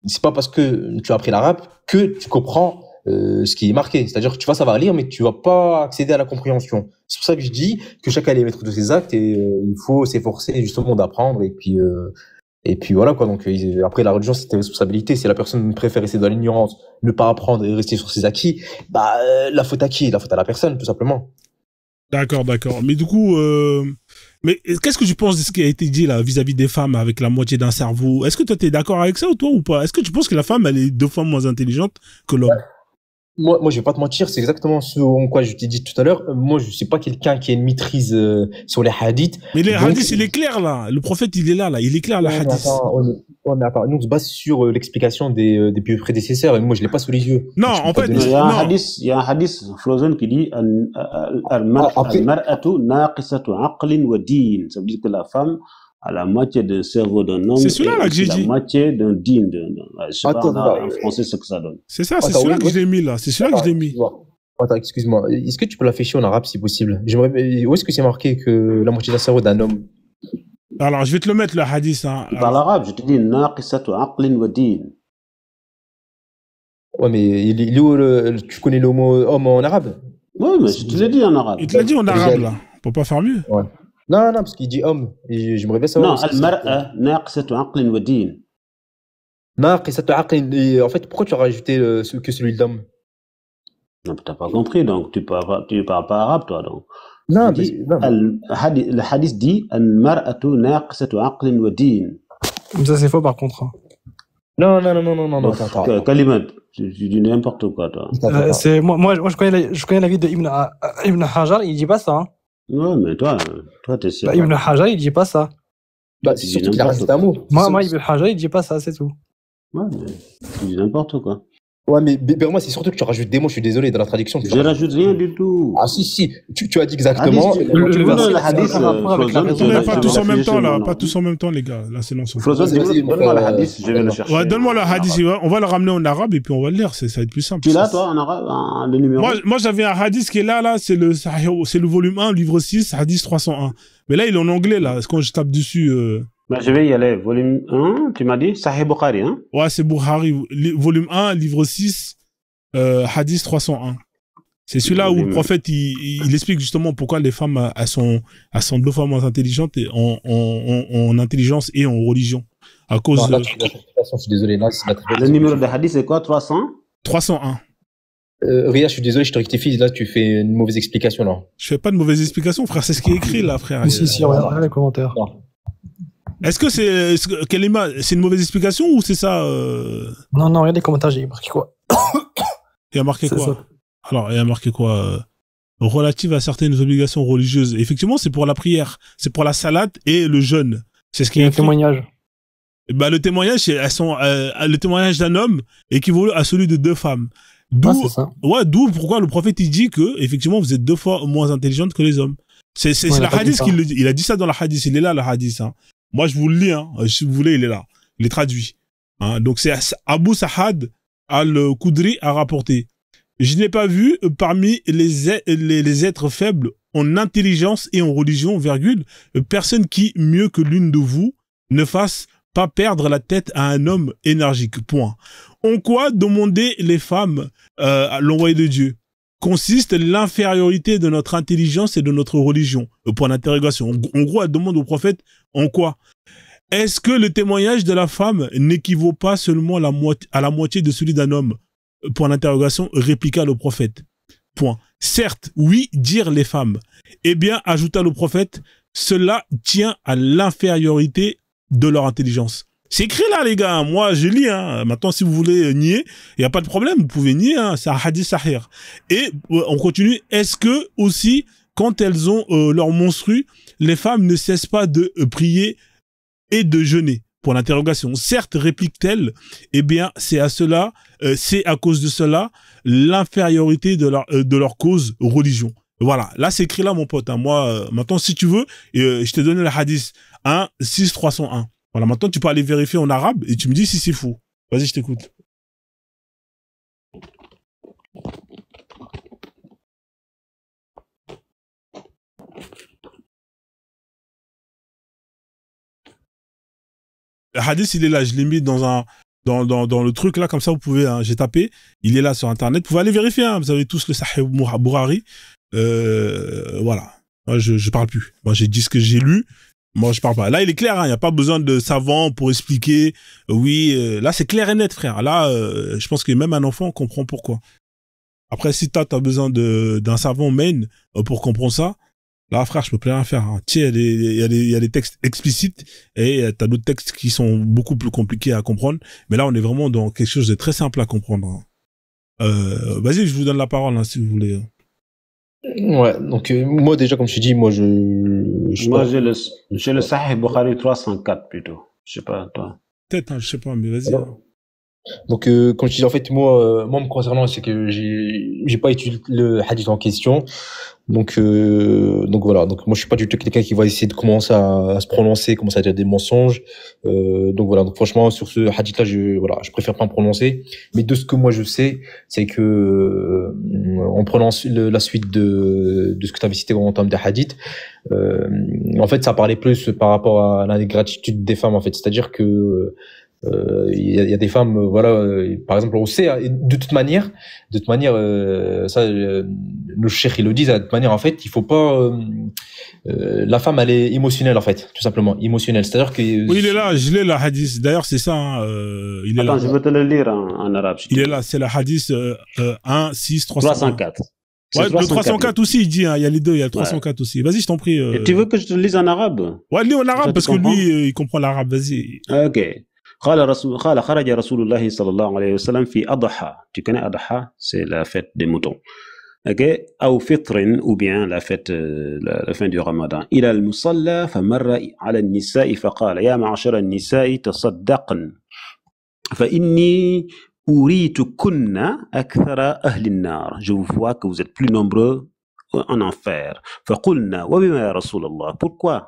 c'est pas parce que tu as appris l'arabe que tu comprends ce qui est marqué. C'est-à-dire que tu vas savoir lire, mais tu vas pas accéder à la compréhension. C'est pour ça que je dis que chacun est maître de ses actes et il faut s'efforcer justement d'apprendre. Et puis voilà quoi. Donc après, la religion, c'est tes responsabilités. Si la personne préfère rester dans l'ignorance, ne pas apprendre et rester sur ses acquis, bah la faute à qui? La faute à la personne, tout simplement. D'accord. Mais du coup, mais qu'est-ce que tu penses de ce qui a été dit là vis-à-vis des femmes avec la moitié d'un cerveau? Est-ce que toi t'es d'accord avec ça ou toi ou pas? Est-ce que tu penses que la femme elle est 2 fois moins intelligente que l'homme? Moi, je vais pas te mentir, c'est exactement ce en quoi je t'ai dit tout à l'heure. Moi, je suis pas quelqu'un qui a une maîtrise sur les hadiths. Mais les Donc, hadiths, il est clair là. Le prophète, il est là. Il est clair, le ouais, mais hadith. attends, nous on se base sur l'explication des prédécesseurs et moi je l'ai pas sous les yeux. Non, Donc, je peux en pas fait, te donner- Il y a un hadith Frozen qui dit après- Al-mar'atu naqisatu aqlin wa din. Ça veut dire que la femme a la moitié d'un cerveau d'un homme C'est celui-là, et là, que j'ai la dit. moitié d'un din. Je sais pas Attends, en français ce que ça donne. c'est ça, c'est Attends, celui-là oui, que je l'ai mis là. C'est celui-là que je l'ai mis. Attends, excuse-moi. Est-ce que tu peux l'afficher en arabe si possible? Où est-ce que c'est marqué que la moitié d'un cerveau d'un homme? Alors, je vais te le mettre, le hadith. Hein. Tu parles arabe, je te dis naqisatu aqlin wa din. Ouais, mais il est où tu connais le mot homme en arabe? Oui, mais je te l'ai dit en arabe. Il te l'a dit en arabe là. Pour pas faire mieux. Ouais. Non, parce qu'il dit homme. Et j'aimerais bien savoir. Non, al-mar'a naqisatu aqlin wa din. Naqisatu aqlin. Et en fait, pourquoi tu as rajouté que celui d'homme? Non, t'as pas compris, donc tu parles pas arabe, toi, donc. Non, Le hadith dit al-mar'atu naqisatu aqlin wa din. Ça, c'est faux, par contre. non, attends. Kalimat, tu dis n'importe quoi, toi. C'est, moi, je connais l'avis de Ibn Hajar, il dit pas ça. Hein. Ouais, mais toi, t'es sûr. Ibn Hajar, il dit pas ça. Bah, c'est surtout qu'il a rajouté un mot. Moi, Ibn Hajar, il dit pas ça, c'est tout. Ouais, mais tu dis n'importe quoi. Ouais, mais moi, c'est surtout que tu rajoutes des mots, je suis désolé, dans la traduction. Je rajoute rien du tout. Ah, si, tu as dit exactement. Le hadith, Pas tous en même temps, là. Pas tous en même temps, les gars. Là, c'est non. Donne-moi le hadith, je vais le chercher. Ouais, donne-moi le hadith. On va le ramener en arabe et puis on va le lire. Ça va être plus simple. Tu l'as, toi, en arabe, le numéro? Moi, j'avais un hadith qui est là. C'est le volume 1, livre 6, hadith 301. Mais là, il est en anglais, là. Quand je tape dessus, Ben, je vais y aller. Volume 1, tu m'as dit Sahih Bukhari, hein? Ouais, c'est Bukhari. Volume 1, livre 6, hadith 301. C'est celui-là où le prophète, il explique justement pourquoi les femmes, elles sont 2 fois moins intelligentes en intelligence et en religion. À cause Non, là, je suis désolé. Là, c'est le numéro de hadith, c'est quoi? 301. Ria, je suis désolé, je te rectifie. Là, tu fais une mauvaise explication, là. Je fais pas de mauvaise explication, frère. C'est ce qui est écrit, là, frère. Si, regarde les commentaires. Non. Est-ce que c'est une mauvaise explication ou c'est ça Non, regarde les commentaires, j'ai marqué quoi? Il y a marqué quoi? Ça. Alors, il y a marqué quoi relative à certaines obligations religieuses. Effectivement, c'est pour la prière, c'est pour la salade et le jeûne. C'est ce qui est écrit. Témoignage. Bah, le témoignage, le témoignage d'un homme équivaut à celui de 2 femmes. C'est ça. D'où pourquoi le prophète il dit que effectivement vous êtes 2 fois moins intelligente que les hommes. C'est la hadith qui le dit. Il a dit ça dans la hadith. Il est là, le hadith. Hein. Moi, je vous le lis. Hein. Si vous voulez, il est là. Il est traduit. Hein. Donc, c'est Abu Sa'ad al-Khudri a rapporté. Je n'ai pas vu parmi les êtres faibles en intelligence et en religion, personne qui, mieux que l'une de vous, ne fasse pas perdre la tête à un homme énergique. Point. En quoi demander les femmes à l'envoyé de Dieu consiste l'infériorité de notre intelligence et de notre religion. Point d'interrogation. En gros, elle demande au prophète en quoi? Est-ce que le témoignage de la femme n'équivaut pas seulement à la moitié de celui d'un homme? Point d'interrogation, répliqua le prophète. Point. Certes, oui, dire les femmes. Eh bien, ajouta le prophète, cela tient à l'infériorité de leur intelligence. C'est écrit là, les gars. Moi, je lis. Hein. Maintenant, si vous voulez nier, il n'y a pas de problème. Vous pouvez nier. Hein. C'est un hadith sahih. Et on continue. Est-ce que aussi, quand elles ont leur menstru, les femmes ne cessent pas de prier et de jeûner? Pour l'interrogation. Certes, réplique-t-elle, eh bien, c'est à cause de cela, l'infériorité de leur cause religion. Voilà. Là, c'est écrit là, mon pote. Hein. Moi, maintenant, si tu veux, je t'ai donné le hadith 1, 6, 301. Voilà. Maintenant, tu peux aller vérifier en arabe et tu me dis si c'est faux. Vas-y, je t'écoute. Le hadith, il est là, je l'ai mis dans le truc là, comme ça vous pouvez, hein, j'ai tapé, il est là sur internet, vous pouvez aller vérifier, hein, vous avez tous le Sahih Bukhari, voilà. Moi, je parle plus. Moi, j'ai dit ce que j'ai lu, moi, je parle pas. Là, il est clair, hein, il n'y a pas besoin de savant pour expliquer, oui, là, c'est clair et net, frère. Là, je pense que même un enfant comprend pourquoi. Après, si t'as besoin d'un savant main pour comprendre ça, là, frère, je peux plus rien faire. Hein. Tu sais, il y a des textes explicites et t'as d'autres textes qui sont beaucoup plus compliqués à comprendre. Mais là, on est vraiment dans quelque chose de très simple à comprendre. Hein. Vas-y, je vous donne la parole, hein, si vous voulez. Ouais, donc moi déjà, comme je te dis, moi j'ai le Sahih Bukhari 304 plutôt. Je sais pas, toi. Peut-être, hein, je sais pas, mais vas-y. Hein. Donc, comme je dis, en fait, moi me concernant, c'est que j'ai pas étudié le hadith en question. Donc voilà. Donc, moi, je suis pas du tout quelqu'un qui va essayer de commencer à se prononcer, commencer à dire des mensonges. Donc voilà. Donc, franchement, sur ce hadith-là, je préfère pas me prononcer. Mais de ce que moi je sais, c'est que, en prenant la suite de ce que tu avais cité en termes de hadith, en fait, ça parlait plus par rapport à l'ingratitude des femmes, en fait. C'est-à-dire que, il y a des femmes, voilà, par exemple, on sait, de toute manière, ça, le cheikh, il le dit, de toute manière, en fait, il faut pas, la femme, elle est émotionnelle, en fait, tout simplement, émotionnelle. C'est-à-dire que, oui, il est là, je l'ai, le hadith. D'ailleurs, c'est ça, hein, il est Attends, là. je vais te le lire en arabe. Il est là, c'est le hadith 1, 6, 304. 304. Ouais, le 304 aussi, il dit, hein, il y a les deux, il y a le 304 aussi. Vas-y, je t'en prie. Et tu veux que je te le lise en arabe? Ouais, lis en arabe, Ça, parce que lui, il comprend l'arabe, vas-y. Ok. قال خرج رسول الله صلى الله عليه وسلم في أضحى. Tu connais أضحى, c'est la fête des moutons. Ok. أو فطر, ou bien la fête, la fin du Ramadan. إلى المصلى فمر على النساء فقال يا معشر النساء تصدقن فإني أريتكن أكثر أهل النار. Je vous vois que vous êtes plus nombreux en enfer. فقلنا وبما يا رسول الله? Pourquoi?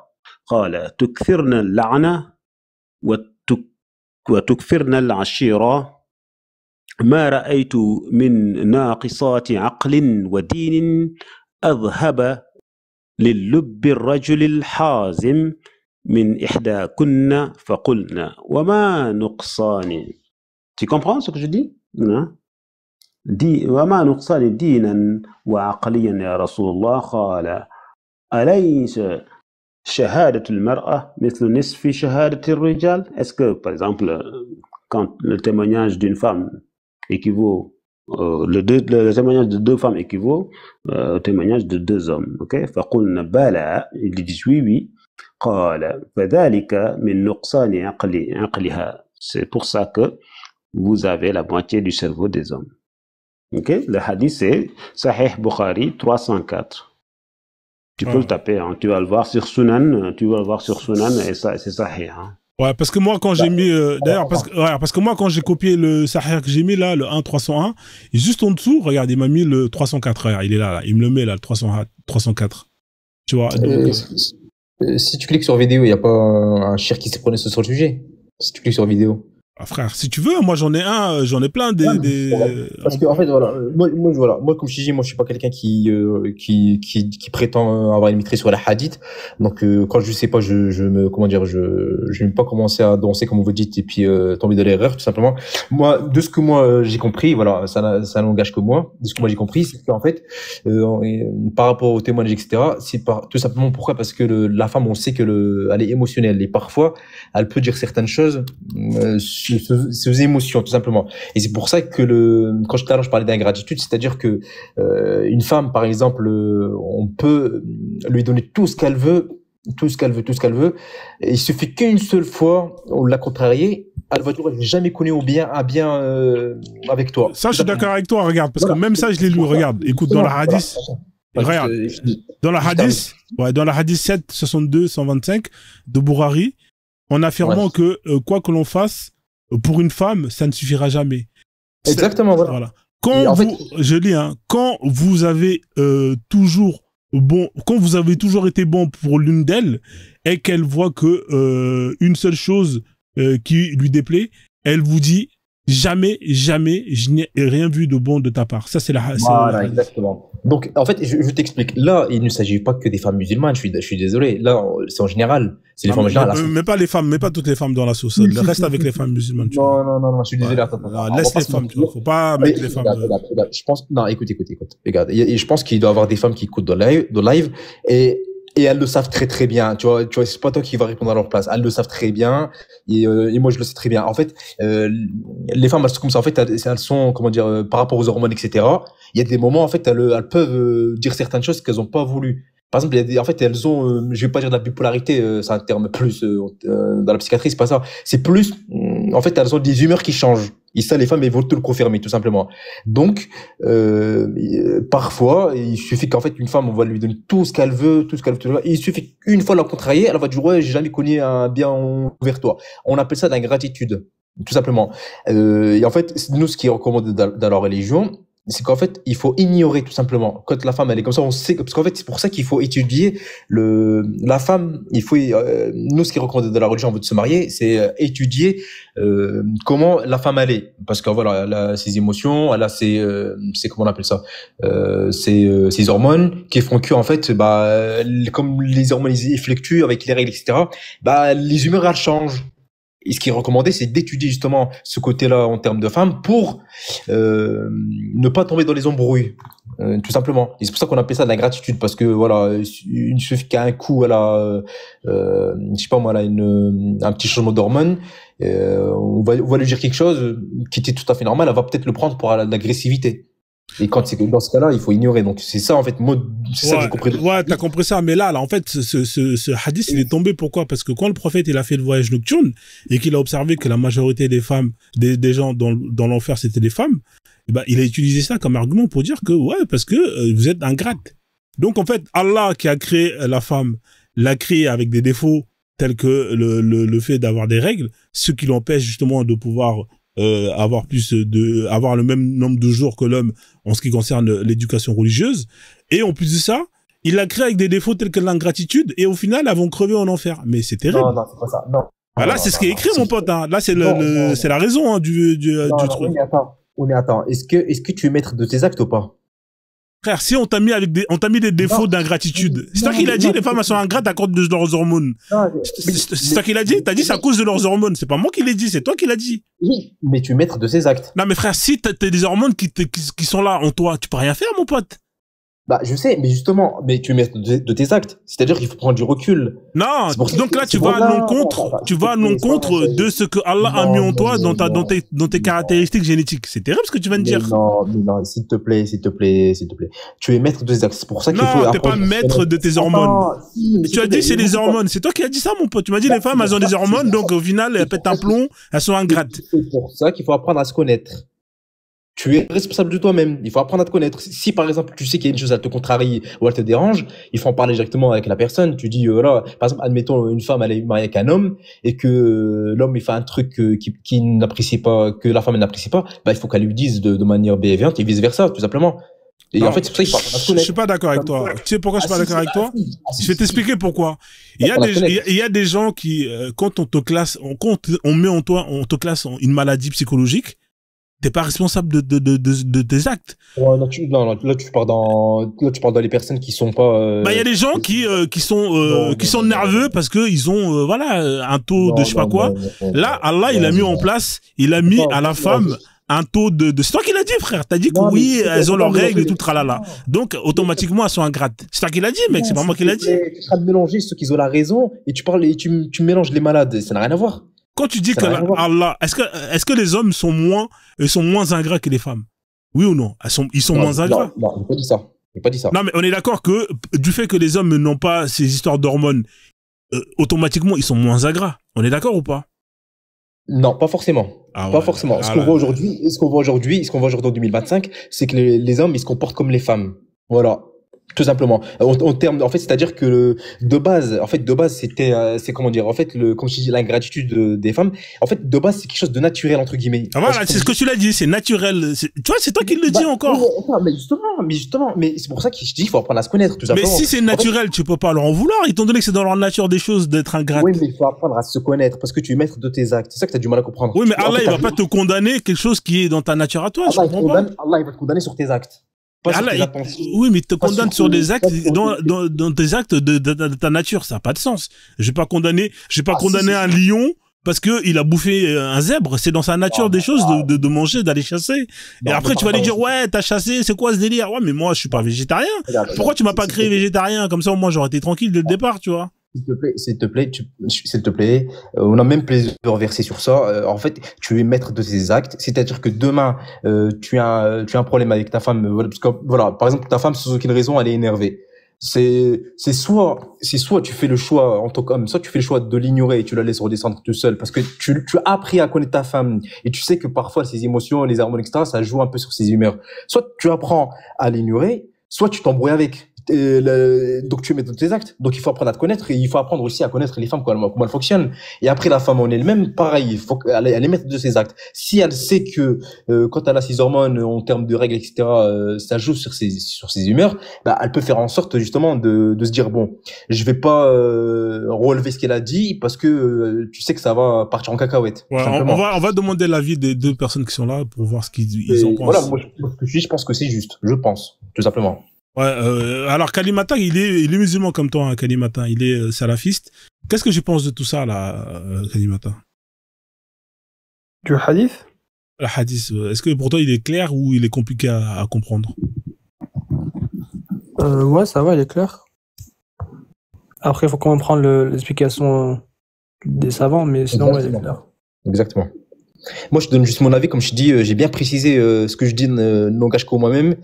قال تكثرن اللعنة وتكثرن العشيرة ما رأيت من ناقصات عقل ودين أذهب للب الرجل الحازم من إحداكن فقلنا وما نقصان. Tu comprends ce que je dis? وما نقصان دينا وعقليا يا رسول الله؟ قال أليس شهادة المرأة مثل نصف شهادة الرجال? Est-ce que, par exemple, quand le témoignage d'une femme équivaut, le témoignage de deux femmes équivaut au témoignage de deux hommes, ok? فقلنا بلى, ils disent oui, oui. قال فذلك من نقصان عقلها. C'est pour ça que vous avez la moitié du cerveau des hommes. Ok? Le hadith, c'est Sahih Bukhari 304. Tu peux le taper, hein. Tu vas le voir sur Sunan, et ça, c'est Sahih. Hein. Ouais, parce que moi, quand j'ai mis, d'ailleurs, parce que moi, quand j'ai copié le Sahih que j'ai mis là, le 1 301, et juste en dessous, regarde, il m'a mis le 304, regarde, il est là, il me le met là, le 304. Tu vois. Donc, si tu cliques sur vidéo, il n'y a pas un cheikh qui s'est prononcé sur le sujet. Si tu cliques sur vidéo. Ah, frère, si tu veux, moi j'en ai plein Parce que en fait voilà, moi comme je dis, moi je suis pas quelqu'un qui prétend avoir une maîtrise sur la hadith. Donc quand je sais pas, je vais pas commencer à danser comme vous dites et puis tomber dans l'erreur tout simplement. Moi de ce que moi j'ai compris, voilà, ça n'engage que moi. De ce que moi j'ai compris, c'est qu'en fait par rapport aux témoignages etc, c'est tout simplement pourquoi, parce que la femme, on sait que elle est émotionnelle et parfois elle peut dire certaines choses ces émotions, tout simplement. Et c'est pour ça que quand tout à l'heure je parlais d'ingratitude, c'est-à-dire que une femme, par exemple, on peut lui donner tout ce qu'elle veut, tout ce qu'elle veut. Et il suffit qu'une seule fois, on l'a contrariée, elle va dire, j'ai jamais connu à bien avec toi. Ça, je suis d'accord avec toi, regarde, parce que même ça, je l'ai lu, regarde. Écoute, dans la hadith, regarde, dans la hadith 7, 62, 125 de Bourari, en affirmant que quoi que l'on fasse, pour une femme, ça ne suffira jamais. Exactement, voilà. Quand je lis, quand vous avez quand vous avez toujours été bon pour l'une d'elles et qu'elle voit que une seule chose qui lui déplaît, elle vous dit jamais, je n'ai rien vu de bon de ta part. Ça, c'est Voilà, exactement. Donc, en fait, je t'explique. Là, il ne s'agit pas que des femmes musulmanes. Je suis désolé. Là, c'est en général. C'est les femmes en général. Mais pas les femmes, mais pas toutes les femmes dans la sauce. Le reste avec les femmes musulmanes. Non, je suis désolé. Attends. Laisse les femmes, tu vois. Faut pas mettre les femmes. Je pense, non, écoute. Regarde. Je pense qu'il doit y avoir des femmes qui écoutent dans live et elles le savent très très bien, tu vois, c'est pas toi qui vas répondre à leur place. Elles le savent très bien et moi je le sais très bien. En fait, les femmes elles sont comme ça. En fait, elles sont comment dire par rapport aux hormones, etc. Il y a des moments en fait elles peuvent dire certaines choses qu'elles ont pas voulu. Par exemple, en fait, elles ont, je vais pas dire de la bipolarité, c'est un terme plus dans la psychiatrie, c'est pas ça. C'est plus, en fait, elles ont des humeurs qui changent. Et ça, les femmes, elles vont te le confirmer, tout simplement. Donc, parfois, il suffit qu'en fait, une femme, on va lui donner tout ce qu'elle veut. Il suffit qu'une fois la contrarier, elle va dire, ouais, j'ai jamais connu un bien envers toi. On appelle ça l'ingratitude, tout simplement. Et en fait, nous, ce qui est recommandé dans la religion, c'est qu'en fait, il faut ignorer tout simplement. Quand la femme, elle est comme ça, on sait, parce qu'en fait, c'est pour ça qu'il faut étudier la femme, il faut, nous, ce qui est recommandé dans la religion avant de se marier, c'est étudier, comment la femme elle est. Parce que voilà, elle a ses émotions, elle a ses comment on appelle ça, ses hormones, qui font que, en fait, comme les hormones, ils fluctuent avec les règles, etc., les humeurs, elles changent. Et ce qui est recommandé, c'est d'étudier justement ce côté-là en termes de femmes pour ne pas tomber dans les embrouilles, tout simplement. Et c'est pour ça qu'on appelle ça de la gratitude, parce que voilà, il suffit qu'à un coup, elle a, je sais pas moi, elle a un petit changement d'hormones, on va lui dire quelque chose qui était tout à fait normal, elle va peut-être le prendre pour l'agressivité. Et quand c'est dans ce cas-là, il faut ignorer. Donc c'est ça en fait, moi, c'est ça que j'ai compris. Ouais, t'as compris ça. Mais là, en fait, ce hadith, il est tombé pourquoi? Parce que quand le prophète il a fait le voyage nocturne et qu'il a observé que la majorité des femmes, des gens dans l'enfer, c'était des femmes, il a utilisé ça comme argument pour dire que ouais, parce que vous êtes ingrate. Donc en fait, Allah qui a créé la femme, l'a créée avec des défauts tels que le fait d'avoir des règles, ce qui l'empêche justement de pouvoir avoir le même nombre de jours que l'homme en ce qui concerne l'éducation religieuse. Et en plus de ça, il l'a créé avec des défauts tels que l'ingratitude et au final, elles vont crever en enfer. Mais c'est terrible. Non, c'est pas ça. Non. Là, c'est ce qui est écrit, mon pote. Là, c'est c'est la raison du truc. On est attends. Est-ce que tu es maître de tes actes ou pas? Frère, si on t'a mis des défauts d'ingratitude, c'est toi qui l'a dit, les femmes elles sont ingrates à cause de leurs hormones. C'est toi qui l'a dit, t'as dit c'est à cause de leurs hormones, c'est pas moi qui l'ai dit, c'est toi qui l'as dit. Oui, mais tu es maître de ces actes. Non mais frère, si t'as des hormones qui sont là en toi, tu peux rien faire mon pote. Je sais, mais justement, tu es maître de tes actes. C'est-à-dire qu'il faut prendre du recul. Non, donc là, tu vas à l'encontre de ce que Allah a mis en toi dans tes caractéristiques génétiques. C'est terrible ce que tu viens de dire. Non, s'il te plaît. Tu es maître de tes actes. C'est pour ça qu'il faut. Non, t'es pas maître de tes hormones. Tu as dit c'est les hormones. C'est toi qui as dit ça, mon pote. Tu m'as dit les femmes, elles ont des hormones, donc au final, elles pètent un plomb, elles sont ingrates. C'est pour ça qu'il faut apprendre à se connaître. Tu es responsable de toi-même. Il faut apprendre à te connaître. Si, par exemple, tu sais qu'il y a une chose à te contrarie ou elle te dérange, il faut en parler directement avec la personne. Tu dis, voilà, par exemple, admettons, une femme, elle est mariée avec un homme et que l'homme, il fait un truc qui n'apprécie pas, que la femme, elle n'apprécie pas, il faut qu'elle lui dise de manière bienveillante et vice versa, tout simplement. Et en fait, c'est pour ça qu'il faut apprendre à se connaître. Je suis pas d'accord avec toi. Tu sais pourquoi je suis pas d'accord avec toi? Je vais t'expliquer pourquoi. Il y a des gens qui, quand on te classe, on met en toi, on te classe une maladie psychologique, t'es pas responsable de tes actes. Ouais, là tu parles dans les personnes qui sont pas. Il y a des gens qui sont nerveux parce que ils ont un taux de je sais pas quoi. Là, Allah il a mis en place, il a mis à la femme un taux de c'est toi qui l'as dit frère, t'as dit que oui, elles ont leurs règles et tout tralala. Donc automatiquement elles sont ingrates. C'est toi qui l'as dit mec, c'est pas moi qui l'a dit. Tu es en train de mélanger ceux qui ont la raison et tu parles et tu mélanges les malades, ça n'a rien à voir. Quand tu dis Ça que n'a rien à voir. Allah, est-ce que les hommes sont moins ingrats que les femmes? Oui ou non? Ils sont moins ingrats. Non, j'ai pas dit ça. J'ai pas dit ça. Non, mais on est d'accord que du fait que les hommes n'ont pas ces histoires d'hormones, automatiquement, ils sont moins ingrats. On est d'accord ou pas? Non, pas forcément. Ah Pas ouais. forcément. Ah là. Ce qu'on voit aujourd'hui en 2025, c'est que les hommes, ils se comportent comme les femmes. Voilà. Tout simplement. En termes, en fait, c'est-à-dire que de base, c'est comment dire, en fait, comme je dis, l'ingratitude des femmes, en fait, de base, c'est quelque chose de naturel, entre guillemets. Ah voilà, c'est ce que tu l'as dit, c'est naturel. Tu vois, c'est toi qui le dis encore. Mais c'est pour ça que je dis qu'il faut apprendre à se connaître, tout Mais simplement. si c'est naturel, tu peux pas leur en vouloir, étant donné que c'est dans leur nature des choses d'être ingrat. Oui, mais il faut apprendre à se connaître, parce que tu es maître de tes actes. C'est ça que tu as du mal à comprendre. Oui, mais En Allah, fait, il va pas te condamner quelque chose qui est dans ta nature à toi, je comprends pas. Allah, il va te condamner sur tes actes. Pas sur Allah, tes intentions. oui, mais il te Pas condamne sur sur des actes, pas sur- dans tes actes de ta nature, ça n'a pas de sens. Je vais pas condamner si. un lion parce que il a bouffé un zèbre, c'est dans sa nature des choses de manger, d'aller chasser. Et Non, après, mais tu vas lui pardon. dire, ouais, t'as chassé, c'est quoi ce délire? Ouais, mais moi, je suis pas végétarien. Regarde, Pourquoi tu m'as pas s'il te créé plaît. végétarien? Comme ça, moi, j'aurais été tranquille dès le départ, tu vois. S'il te plaît, on a même plusieurs versets sur ça. En fait, tu es maître de tes actes. C'est-à-dire que demain, tu as un problème avec ta femme. Voilà, parce que, voilà, par exemple, ta femme, sans aucune raison, elle est énervée. C'est soit tu fais le choix en tant qu'homme, soit tu fais le choix de l'ignorer et tu la laisses redescendre tout seul parce que tu as appris à connaître ta femme et tu sais que parfois ses émotions, les hormones, etc., ça joue un peu sur ses humeurs. Soit tu apprends à l'ignorer, soit tu t'embrouilles avec. Donc tu mets dans tes actes. Donc il faut apprendre à te connaître et il faut apprendre aussi à connaître les femmes, comment elles fonctionnent. Et après la femme en elle-même, pareil, il faut qu'elle est maître de ses actes. Si elle sait que quand elle a ses hormones en termes de règles, etc., ça joue sur ses humeurs, bah, elle peut faire en sorte justement de se dire bon, je vais pas relever ce qu'elle a dit parce que tu sais que ça va partir en cacahuète. Ouais, Tout simplement. on va demander l'avis des deux personnes qui sont là pour voir ce qu'ils Et en pensent. voilà, moi je pense que c'est juste, je pense, tout simplement. Ouais, alors Kalimata, il est musulman comme toi, hein, Kalimata. Il est salafiste. Qu'est-ce que je pense de tout ça, là, Kalimata? Du hadith? Le hadith, est-ce que pour toi il est clair ou il est compliqué à comprendre? Ouais, ça va, il est clair. Après, il faut quand même prendre l'explication des savants, mais sinon, ouais, il est clair. Exactement. Moi, je donne juste mon avis. Comme je dis, j'ai bien précisé ce que je dis n'engage que moi-même,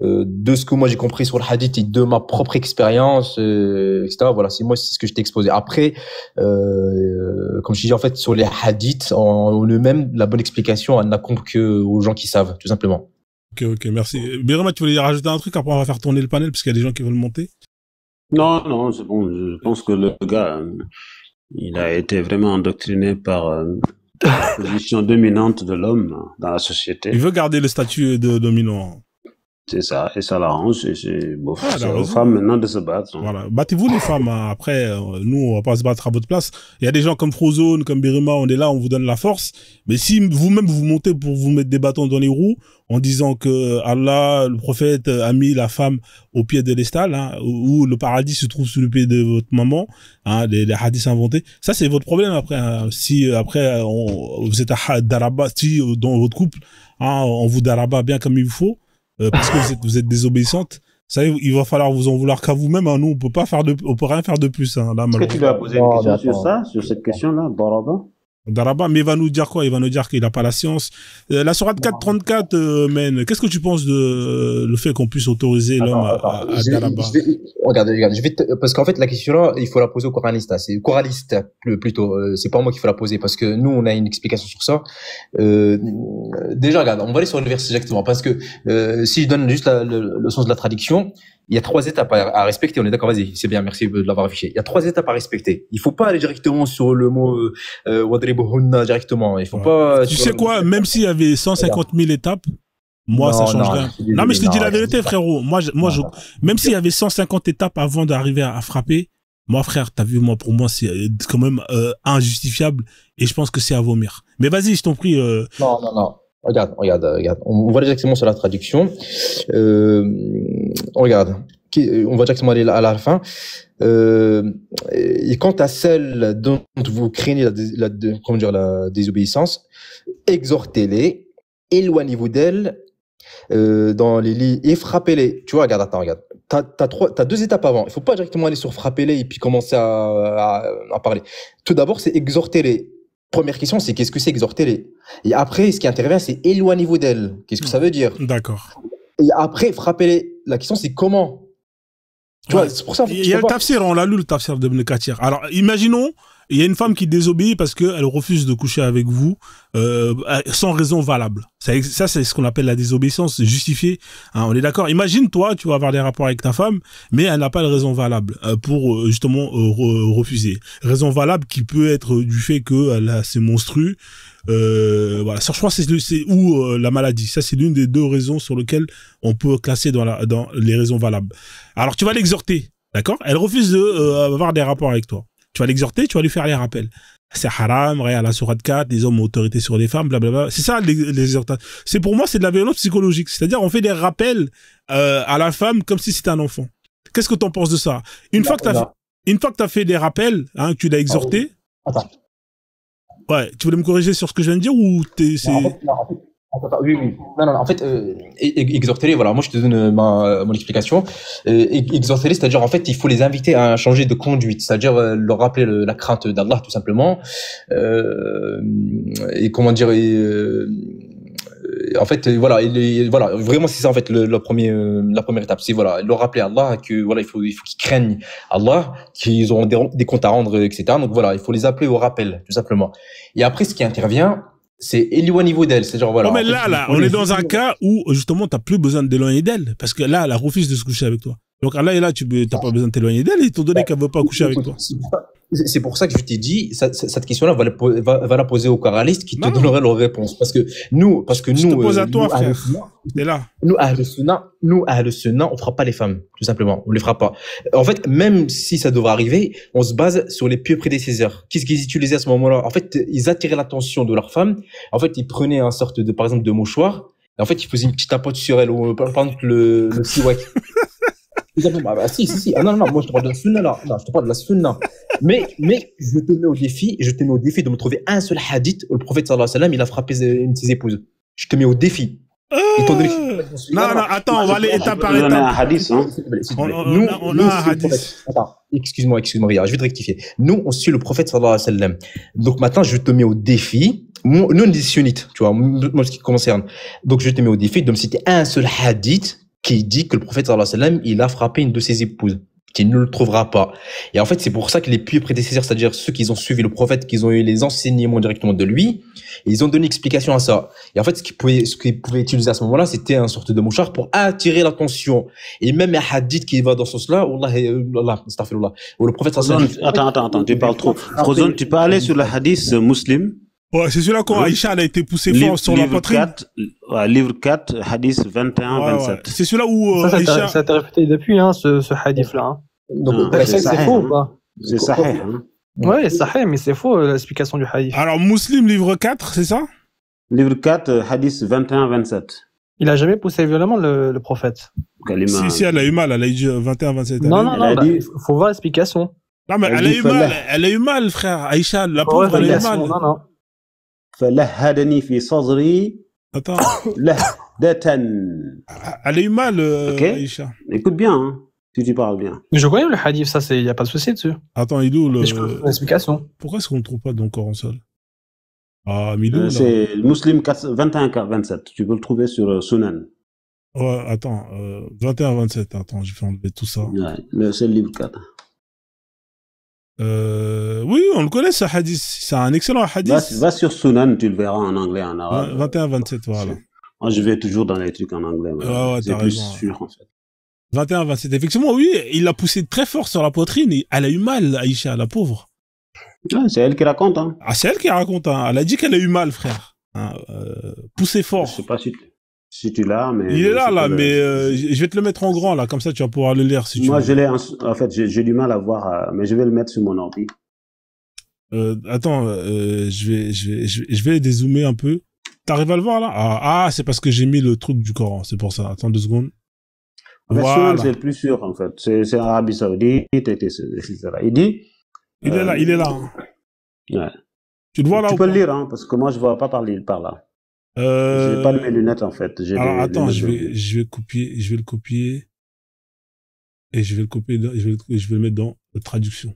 de ce que moi j'ai compris sur le hadith et de ma propre expérience, etc. Voilà, c'est ce que je t'ai exposé. Après, comme je dis, en fait, sur les hadiths en eux-mêmes, la bonne explication, elle n'incombe que aux gens qui savent, tout simplement. Ok, merci. Birama, tu voulais rajouter un truc? Après, on va faire tourner le panel parce qu'il y a des gens qui veulent monter. Non, c'est bon. Je pense que le gars, il a été vraiment endoctriné par la position dominante de l'homme dans la société. Il veut garder le statut de dominant. C'est ça, et ça l'arrange. Et c'est bon, Ah, c'est il a aux raison. femmes maintenant de se battre. Voilà. Battez-vous les femmes, hein. Après, nous, on va pas se battre à votre place. Il y a des gens comme Frozone, comme Birima, on est là, on vous donne la force. Mais si vous-même vous montez pour vous mettre des bâtons dans les roues, en disant que Allah, le prophète, a mis la femme au pied de l'estal, hein, où le paradis se trouve sous le pied de votre maman, hein, les hadiths inventés. Ça, c'est votre problème après, hein. Si après, vous êtes à Daraba, si dans votre couple, hein, on vous Daraba bien comme il faut, parce que vous êtes désobéissante. Ça, il va falloir vous en vouloir qu'à vous-même. Hein. Nous, on peut rien faire de plus. Hein, là, Est-ce que tu lui as posé une Non, question mais sur attends. ça, sur cette question-là, Baraba? Daraba, mais il va nous dire quoi? Il va nous dire qu'il n'a pas la science. La sourate 434, Men, qu'est-ce que tu penses de le fait qu'on puisse autoriser l'homme à Daraba? Regarde, parce qu'en fait, la question-là, il faut la poser au coraliste. C'est au coraliste, plutôt. C'est pas moi qui faut la poser, parce que nous, on a une explication sur ça. Déjà, regarde, on va aller sur le verset exactement, parce que si je donne juste le sens de la traduction, il y a 3 étapes à respecter. On est d'accord? Vas-y, c'est bien, merci de l'avoir affiché. Il y a 3 étapes à respecter. Il faut pas aller directement sur le mot wadribuhunna directement. Il faut Ouais. pas. Tu sais quoi? Même s'il y avait 150 000 étapes, moi, ça change rien. Non, mais je te dis la vérité, frérot. Même s'il y avait 150 étapes avant d'arriver à frapper, moi, frère, t'as vu, pour moi, c'est quand même injustifiable et je pense que c'est à vomir. Mais vas-y, je t'en prie. Non. Regarde. On va directement sur la traduction. Regarde. On va directement aller à la fin. Et quant à celle dont vous craignez la désobéissance, exhortez-les, éloignez-vous d'elle dans les lits et frappez-les. Tu vois, regarde. T'as 2 étapes avant. Il faut pas directement aller sur frappez-les et puis commencer à parler. Tout d'abord, c'est exhortez-les. première question, c'est qu'est-ce que c'est exhorter-les? Et après, ce qui intervient, c'est éloignez-vous d'elle. Qu'est-ce que ça veut dire? D'accord. Et après, frappez-les. La question, c'est comment? Tu vois, c'est pour ça. Il y a le tafsir, on l'a lu, le tafsir de Ibn Kathir. Alors, imaginons, il y a une femme qui désobéit parce qu'elle refuse de coucher avec vous sans raison valable. Ça, c'est ce qu'on appelle la désobéissance justifiée. Hein, on est d'accord. Imagine, toi, tu vas avoir des rapports avec ta femme, mais elle n'a pas de raison valable pour justement refuser. Raison valable qui peut être du fait qu'elle a ses monstrues. Voilà. Ça, je crois, c'est ou la maladie. Ça, c'est l'une des deux raisons sur lesquelles on peut classer dans les raisons valables. Alors, tu vas l'exhorter, d'accord? Elle refuse de avoir des rapports avec toi. Tu vas l'exhorter, tu vas lui faire les rappels. C'est haram, à la sourate 4, les hommes ont autorité sur les femmes, blablabla. C'est ça, les exhortations. C'est pour moi, c'est de la violence psychologique. C'est-à-dire, on fait des rappels à la femme comme si c'était un enfant. Qu'est-ce que t'en penses de ça? Une fois que t'as fait des rappels, hein, que tu l'as exhorté. Attends. Ouais, tu voulais me corriger sur ce que je viens de dire ou c'est... Oui. Non, en fait, exhorter-les, voilà, moi je te donne mon explication. Exhorter-les, c'est-à-dire, en fait, il faut les inviter à changer de conduite, c'est-à-dire leur rappeler la crainte d'Allah, tout simplement. Et comment dire, en fait, voilà, voilà, vraiment, c'est ça, en fait, la première étape, c'est, voilà, leur rappeler Allah que, voilà, il faut qu'ils craignent Allah, qu'ils ont des comptes à rendre, etc. Donc, voilà, il faut les appeler au rappel, tout simplement. Et après, ce qui intervient, c'est éloignez-vous d'elle, c'est genre, voilà. Non, mais là, on est dans un cas où, justement, t'as plus besoin de t'éloigner d'elle, parce que là, elle refuse de se coucher avec toi. Donc, là, t'as pas besoin de t'éloigner d'elle, étant donné qu'elle veut pas coucher avec toi. C'est pour ça que je t'ai dit, cette question-là, va la poser aux coralistes qui te donneraient leur réponse. Parce que nous, je te pose à toi, frère. T'es là. Nous, Ahl Sunnah, on fera pas les femmes, tout simplement. On les fera pas. En fait, même si ça devrait arriver, on se base sur les pieux prédécesseurs. Qu'est-ce qu'ils utilisaient à ce moment-là? En fait, ils attiraient l'attention de leurs femmes. En fait, ils prenaient un sorte de, par exemple, de mouchoir. Et en fait, ils faisaient une petite tapote sur elle, ou, par exemple, le siwak. Si. Ah, non, moi, je te parle de la sunna, là. Non, je te parle de la sunna. Mais, je te mets au défi de me trouver un seul hadith où le prophète, sallallahu alayhi wa sallam, il a frappé une de ses épouses. Je te mets au défi. Non, attends, on va aller étape par étape. On a un hadith, hein. On a un hadith. Attends, excuse-moi, regarde, je vais te rectifier. Nous, on suit le prophète, sallallahu alayhi wa sallam. Donc, maintenant, je te mets au défi. Nous, on est sunnites, tu vois, moi, ce qui concerne. Donc, je te mets au défi de me citer un seul hadith qui dit que le prophète, sallallahu alayhi wa sallam, il a frappé une de ses épouses, qui ne le trouvera pas. Et en fait, c'est pour ça que les pieux prédécesseurs, c'est-à-dire ceux qui ont suivi le prophète, qui ont eu les enseignements directement de lui, ils ont donné explication à ça. Et en fait, ce qu'ils pouvaient utiliser à ce moment-là, c'était une sorte de mouchoir pour attirer l'attention. Et même un hadith qui va dans ce sens-là, astaghfirullah, où le prophète, sallallahu alayhi wa sallam, Attends, tu parles trop. Frozone, tu peux aller sur le hadith muslim. Ouais, c'est celui-là quand Aïcha a été poussée fort sur la poitrine. Livre 4, hadith 21-27. Ouais. C'est celui-là où Aïcha... Ça t'a répété depuis, hein, ce hadith-là. Hein. Donc, c'est faux ou pas? C'est sahih, hein. Ouais, sahih, mais c'est faux, l'explication du hadith. Alors, Muslim, livre 4, c'est ça? Livre 4, hadith 21-27. Il a jamais poussé violemment le prophète. Si, elle a eu mal, elle a eu 21-27. Non, il faut voir l'explication. Non, mais elle a eu mal, frère. Aïcha, la pauvre, elle a eu mal. Non. فلهدني في صدري. Attends. لهدة. Elle a eu mal, Aïcha. Écoute bien, hein, si tu parles bien. Mais je connais le hadith, ça, il n'y a pas de souci dessus. Attends, Idou, l'explication. Pourquoi est-ce qu'on ne trouve pas dans le Coran seul? Ah, Milou, c'est Muslim 21-27. Tu peux le trouver sur Sunan. Ouais, attends, 21-27. Attends, je vais enlever tout ça. Ouais, c'est le livre 4. Oui, on le connaît, ce hadith. C'est un excellent hadith. Va sur Sunan, tu le verras en anglais, en arabe. 21-27, voilà. Moi, je vais toujours dans les trucs en anglais. Ouais, c'est plus sûr, en fait. 21-27. Effectivement, oui, il l'a poussé très fort sur la poitrine et elle a eu mal, Aïcha, la pauvre. Ouais, c'est elle qui raconte, hein. Ah, c'est elle qui raconte, hein. Elle a dit qu'elle a eu mal, frère. Poussé fort. Je sais pas si tu l'as, mais... Il est là, mais je vais te le mettre en grand, là, comme ça tu vas pouvoir le lire si tu veux. Moi, je l'ai, en fait, j'ai du mal à voir, mais je vais le mettre sur mon ordi. Attends, je vais dézoomer un peu. T'arrives à le voir, là? Ah, c'est parce que j'ai mis le truc du Coran, c'est pour ça. Attends 2 secondes. Voilà. C'est le plus sûr, en fait. C'est Arabie Saoudite, etc. Il dit... Il est là. Hein. Ouais. Tu le vois là? Tu peux le lire, hein, parce que moi, je vois pas parler par là. J'ai pas de mes lunettes, en fait. Alors, attends, je vais le copier, et je vais le mettre dans la traduction.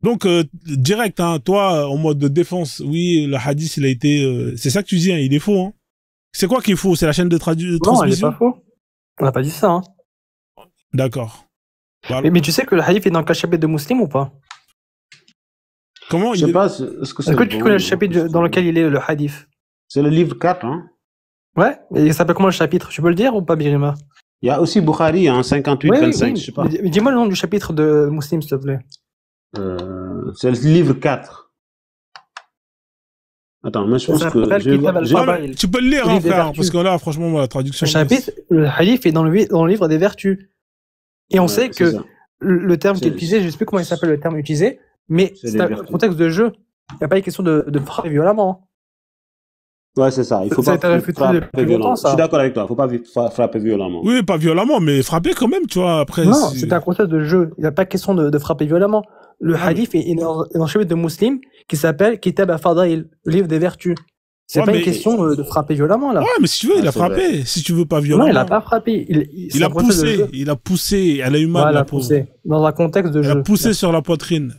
Donc, direct, hein, toi, en mode de défense, oui, le hadith, il a été... c'est ça que tu dis, hein, il est faux. Hein. C'est quoi qui est faux? C'est la chaîne de transmission? Non, il est pas faux. On n'a pas dit ça. Hein. D'accord. Voilà. Mais tu sais que le hadith est dans quel chapitre de Muslim ou pas? Comment Je sais pas, est-ce que c'est... Est-ce que tu connais le chapitre dans lequel il est, le hadith? C'est le livre 4, hein. Ouais, et il s'appelle comment le chapitre? Tu peux le dire ou pas, Birima? Il y a aussi Bukhari, hein, 58-25, oui. je sais pas. Dis-moi le nom du chapitre de Muslim, s'il te plaît. C'est le livre 4. Attends, mais je pense que... Tu peux le lire, hein, frère, parce que là, franchement, moi, la traduction... Le chapitre, le hadith est dans le livre des vertus. Et on sait que le terme qui est utilisé, je ne sais plus comment il s'appelle le terme utilisé, mais c'est un contexte de jeu. Il n'y a pas une question de frapper violemment. Ouais, c'est ça. Il faut pas frapper violemment. Je suis d'accord avec toi. Il ne faut pas frapper violemment. Oui, pas violemment, mais frapper quand même, tu vois. Après, non, c'est un contexte de jeu. Il n'y a pas question de frapper violemment. Le hadith est dans le chapitre de Muslim qui s'appelle Kitab al-Fadail, le livre des vertus. C'est pas une question de frapper violemment, là. Ouais, mais si tu veux, il a frappé. Vrai. Si tu veux pas violemment. Non, il a pas frappé. Il a poussé. Elle a eu mal, la pauvre. Dans un contexte de jeu. Elle a poussé sur la poitrine.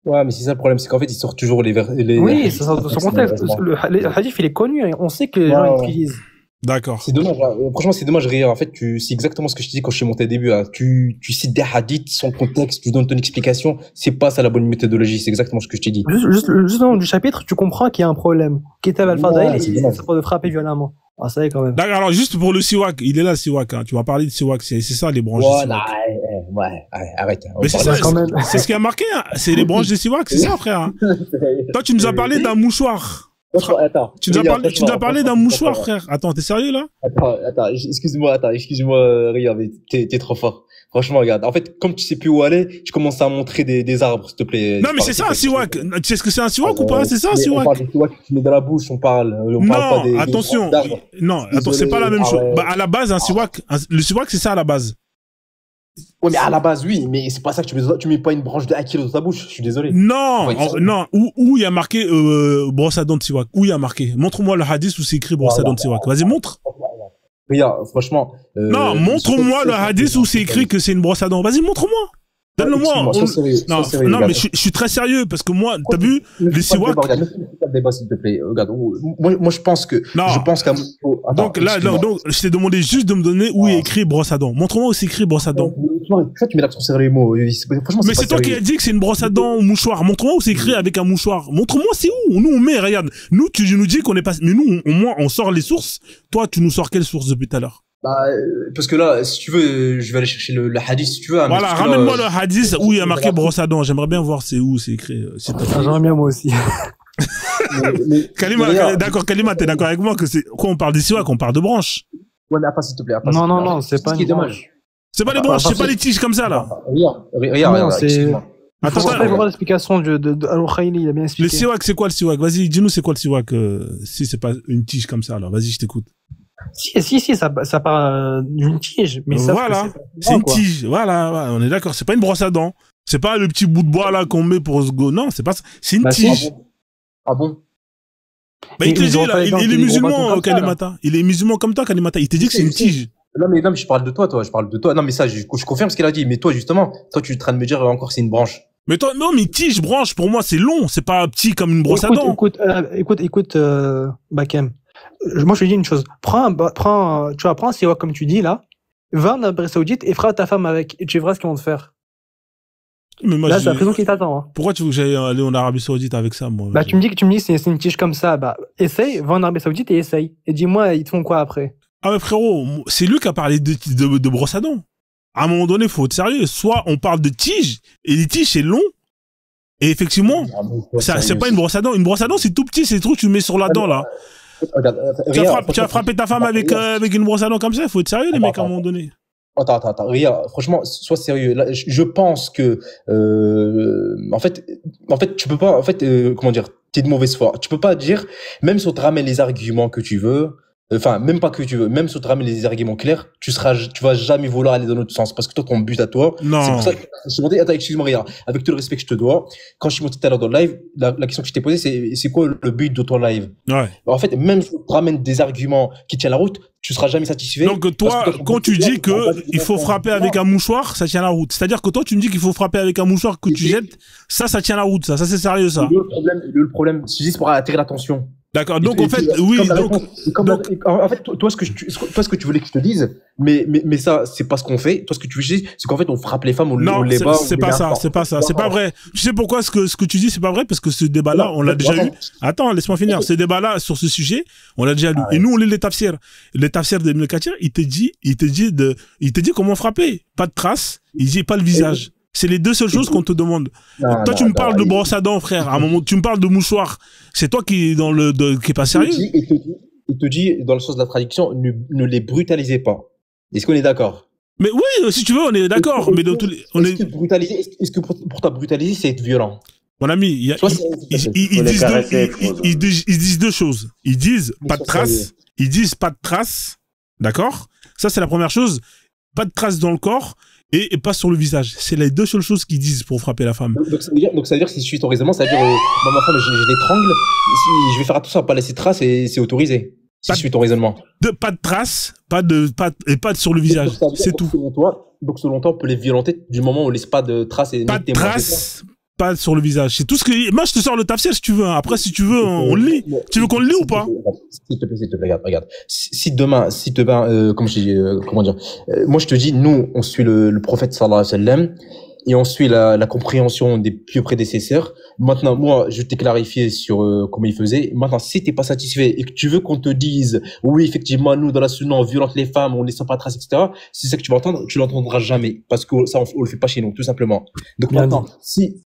Ouais, mais c'est ça le problème, c'est qu'en fait, ils sortent toujours les... Oui, c'est dans ce contexte. Le hadith, il est connu. On sait que les gens l'utilisent. D'accord. C'est dommage. Franchement, c'est dommage, Riyad. En fait, c'est exactement ce que je te dis quand je suis monté au début. Là. Tu cites des hadiths sans contexte, tu donnes ton explication. C'est pas ça la bonne méthodologie. C'est exactement ce que je t'ai dit. Juste le nom du chapitre, tu comprends qu'il y a un problème. Kitab al-Fadail, c'est pas de frapper violemment. Ah, ça y est quand même. D'accord, alors juste pour le siwak, il est là, le siwak. Hein. Tu vas parler de siwak, c'est ça les branches de siwak. Ouais, arrête. Mais c'est ça, c'est ce qui a marqué. Hein. C'est les branches de siwak, c'est ça, frère. Hein. Toi, tu nous as parlé d'un mouchoir. Attends. Tu nous as parlé d'un mouchoir, frère. Attends, t'es sérieux là? Attends, excuse-moi, Riyad, mais t'es trop fort. Franchement, regarde. En fait, comme tu sais plus où aller, tu commences à montrer des arbres, s'il te plaît. Non, mais c'est ça un siwak. Tu sais ce que c'est un siwak ou pas? C'est ça un siwak. On parle des siwak que tu mets dans la bouche, on parle pas des attention. Non, attends, c'est pas la même chose. Bah, à la base, un siwak, le siwak, c'est ça à la base. Ouais, mais à la base, oui, mais c'est pas ça que tu mets pas une branche de 1 kilo dans ta bouche, je suis désolé. Non, non, où il y a marqué, brosse à dents de siwak. Où il y a marqué? Montre-moi le hadith où c'est écrit brosse à dents de siwak. Vas-y, montre. Regarde, franchement. Non, montre-moi le hadith où c'est écrit que c'est une brosse à dents. Vas-y, montre-moi. Donne-le-moi. Non, mais je suis très sérieux parce que moi, t'as vu, les siwak. Regarde, débat, s'il te plaît. Regarde, moi, je pense que. Non. Je pense qu'à. Donc là, donc, je t'ai demandé juste de me donner où est écrit brosse à dents. Montre-moi où c'est écrit brosse à dents. Tu mets l'accent sur les mots. Franchement, mais c'est toi qui as dit que c'est une brosse à dents ou mouchoir. Montre-moi où c'est écrit avec un mouchoir. Montre-moi c'est où. Nous, on met, regarde. Nous, tu nous dis qu'on est pas, mais nous, au moins, on sort les sources. Toi, tu nous sors quelle source depuis tout à l'heure? Bah, parce que là, si tu veux, je vais aller chercher le hadith, si tu veux. Voilà, ramène-moi le hadith où il y a marqué brosse à dents. J'aimerais bien voir c'est où c'est écrit. J'aimerais bien moi aussi. Kalima, d'accord, Kalima, t'es d'accord avec moi que c'est, quoi, on parle d'ici, qu'on parle de branches? Ouais, mais attends, s'il te plaît. Non, c'est pas une branche. C'est pas les branches, c'est pas les tiges comme ça, là. Regarde, excuse-moi. Attends, je vais voir l'explication de Al-Khayli, il a bien expliqué. Le siwak, c'est quoi le siwak? Vas-y, dis-nous c'est quoi le siwak, si c'est pas une tige comme ça, alors. Vas-y, je t'écoute. Si, ça part d'une tige, mais ça. Voilà. C'est une tige. Voilà, on est d'accord. C'est pas une brosse à dents. C'est pas le petit bout de bois, là, qu'on met pour se go. Non, c'est pas ça. C'est une tige. Ah bon? Bah, il te dit, là, il est musulman, Kalimata. Il est musulman comme toi, Kalimata. Il te dit que c'est une tige. Non, mais je parle de toi, je parle de toi. Non, mais ça, je confirme ce qu'il a dit. Mais toi, justement, tu es en train de me dire encore c'est une branche. Mais toi, non, mais tige, branche, pour moi, c'est long. C'est pas petit comme une brosse à dents. Écoute, Bakem. Moi, je te dis une chose. Prends un siwak comme tu dis, là. Va en Arabie Saoudite et frappe ta femme avec. Et tu verras ce qu'ils vont te faire. Mais moi, là, c'est la prison qui t'attend. Hein. Pourquoi tu veux que j'aille aller en Arabie Saoudite avec ça, moi? Bah, tu me dis c'est une tige comme ça. Bah, essaye, va en Arabie Saoudite et essaye. Et dis-moi, ils te font quoi après? Ah, mais frérot, c'est lui qui a parlé de brosse à dents. À un moment donné, faut être sérieux. Soit on parle de tige, et les tiges, c'est long. Et effectivement, ça, c'est pas une brosse à dents. Une brosse à dents, c'est tout petit, c'est le truc que tu mets sur la dent, là. Tu as frappé ta femme avec une brosse à dents comme ça, il faut être sérieux, les mecs, à un moment donné. Attends, regarde, franchement, sois sérieux. Là, je pense que, en fait, tu peux pas, comment dire, t'es de mauvaise foi. Tu peux pas dire, même si on te ramène les arguments que tu veux, enfin, même pas que tu veux, même si tu ramènes les arguments clairs, tu vas jamais vouloir aller dans l'autre sens, parce que toi, ton but à toi, Non. c'est pour ça que je me suis demandé, attends, excuse-moi, regarde, avec tout le respect que je te dois, quand je suis monté tout à l'heure dans le live, la question que je t'ai posée, c'est quoi le but de ton live? Ouais. En fait, même si tu ramènes des arguments qui tiennent la route, tu seras jamais satisfait. Donc toi, quand tu dis que il faut frapper avec un mouchoir, ça tient la route. C'est-à-dire que toi, tu me dis qu'il faut frapper avec un mouchoir que tu jettes, ça tient la route, ça c'est sérieux, ça. Le problème, c'est juste pour attirer l'attention. D'accord. Donc en fait, oui. En fait, toi, ce que tu voulais que je te dise, mais ça, c'est pas ce qu'on fait. Toi, ce que tu veux dire, c'est qu'en fait, on frappe les femmes, on les bat. C'est pas ça, c'est pas ça, c'est pas vrai. Tu sais pourquoi ce que tu dis, c'est pas vrai, parce que ce débat-là, on l'a déjà eu. Attends, laisse-moi finir. Ce débat-là sur ce sujet, on l'a déjà lu. Et nous, on lit les tafsirs. Les tafsirs de Ibn Kathir, il te dit comment frapper. Pas de traces. Il dit pas le visage. C'est les deux seules choses qu'on te demande. Toi, tu me parles de brosse à dents, frère. À un moment, tu me parles de mouchoir. C'est toi qui est pas sérieux. Il te dit, dans le sens de la traduction, ne les brutalisez pas. Est-ce qu'on est d'accord? Mais oui, si tu veux, on est d'accord. Mais dans tous les, est-ce que pour toi, brutaliser, c'est être violent? Mon ami, ils disent deux choses. Ils disent pas de traces. Ils disent pas de traces. D'accord? Ça, c'est la première chose. Pas de traces dans le corps. Et pas sur le visage. C'est les deux seules choses qu'ils disent pour frapper la femme. Donc ça veut dire si je suis ton raisonnement, ça veut dire moi, ma femme, je l'étrangle, je vais faire attention à pas laisser de traces et c'est autorisé. Si je suis ton raisonnement. Pas de traces, pas sur le visage. C'est tout. Donc selon toi, on peut les violenter du moment où on laisse pas de traces et pas de traces. Pas sur le visage. C'est tout ce que... Moi, je te sors le tafsir si tu veux. Après, si tu veux, on le lit. Tu veux qu'on le lit ou pas? S'il te plaît, regarde. Si demain, comme je dis, comment dire, moi, je te dis, nous, on suit le prophète sallallahu alayhi wa sallam et on suit la compréhension des pieux prédécesseurs. Maintenant, moi, je t'ai clarifié sur comment il faisait. Maintenant, si t'es pas satisfait et que tu veux qu'on te dise, oui, effectivement, nous, dans la sunna, on violente les femmes, on laisse pas de traces, etc., c'est ça que tu vas entendre, tu l'entendras jamais. Parce que ça, on le fait pas chez nous, tout simplement. Donc maintenant, si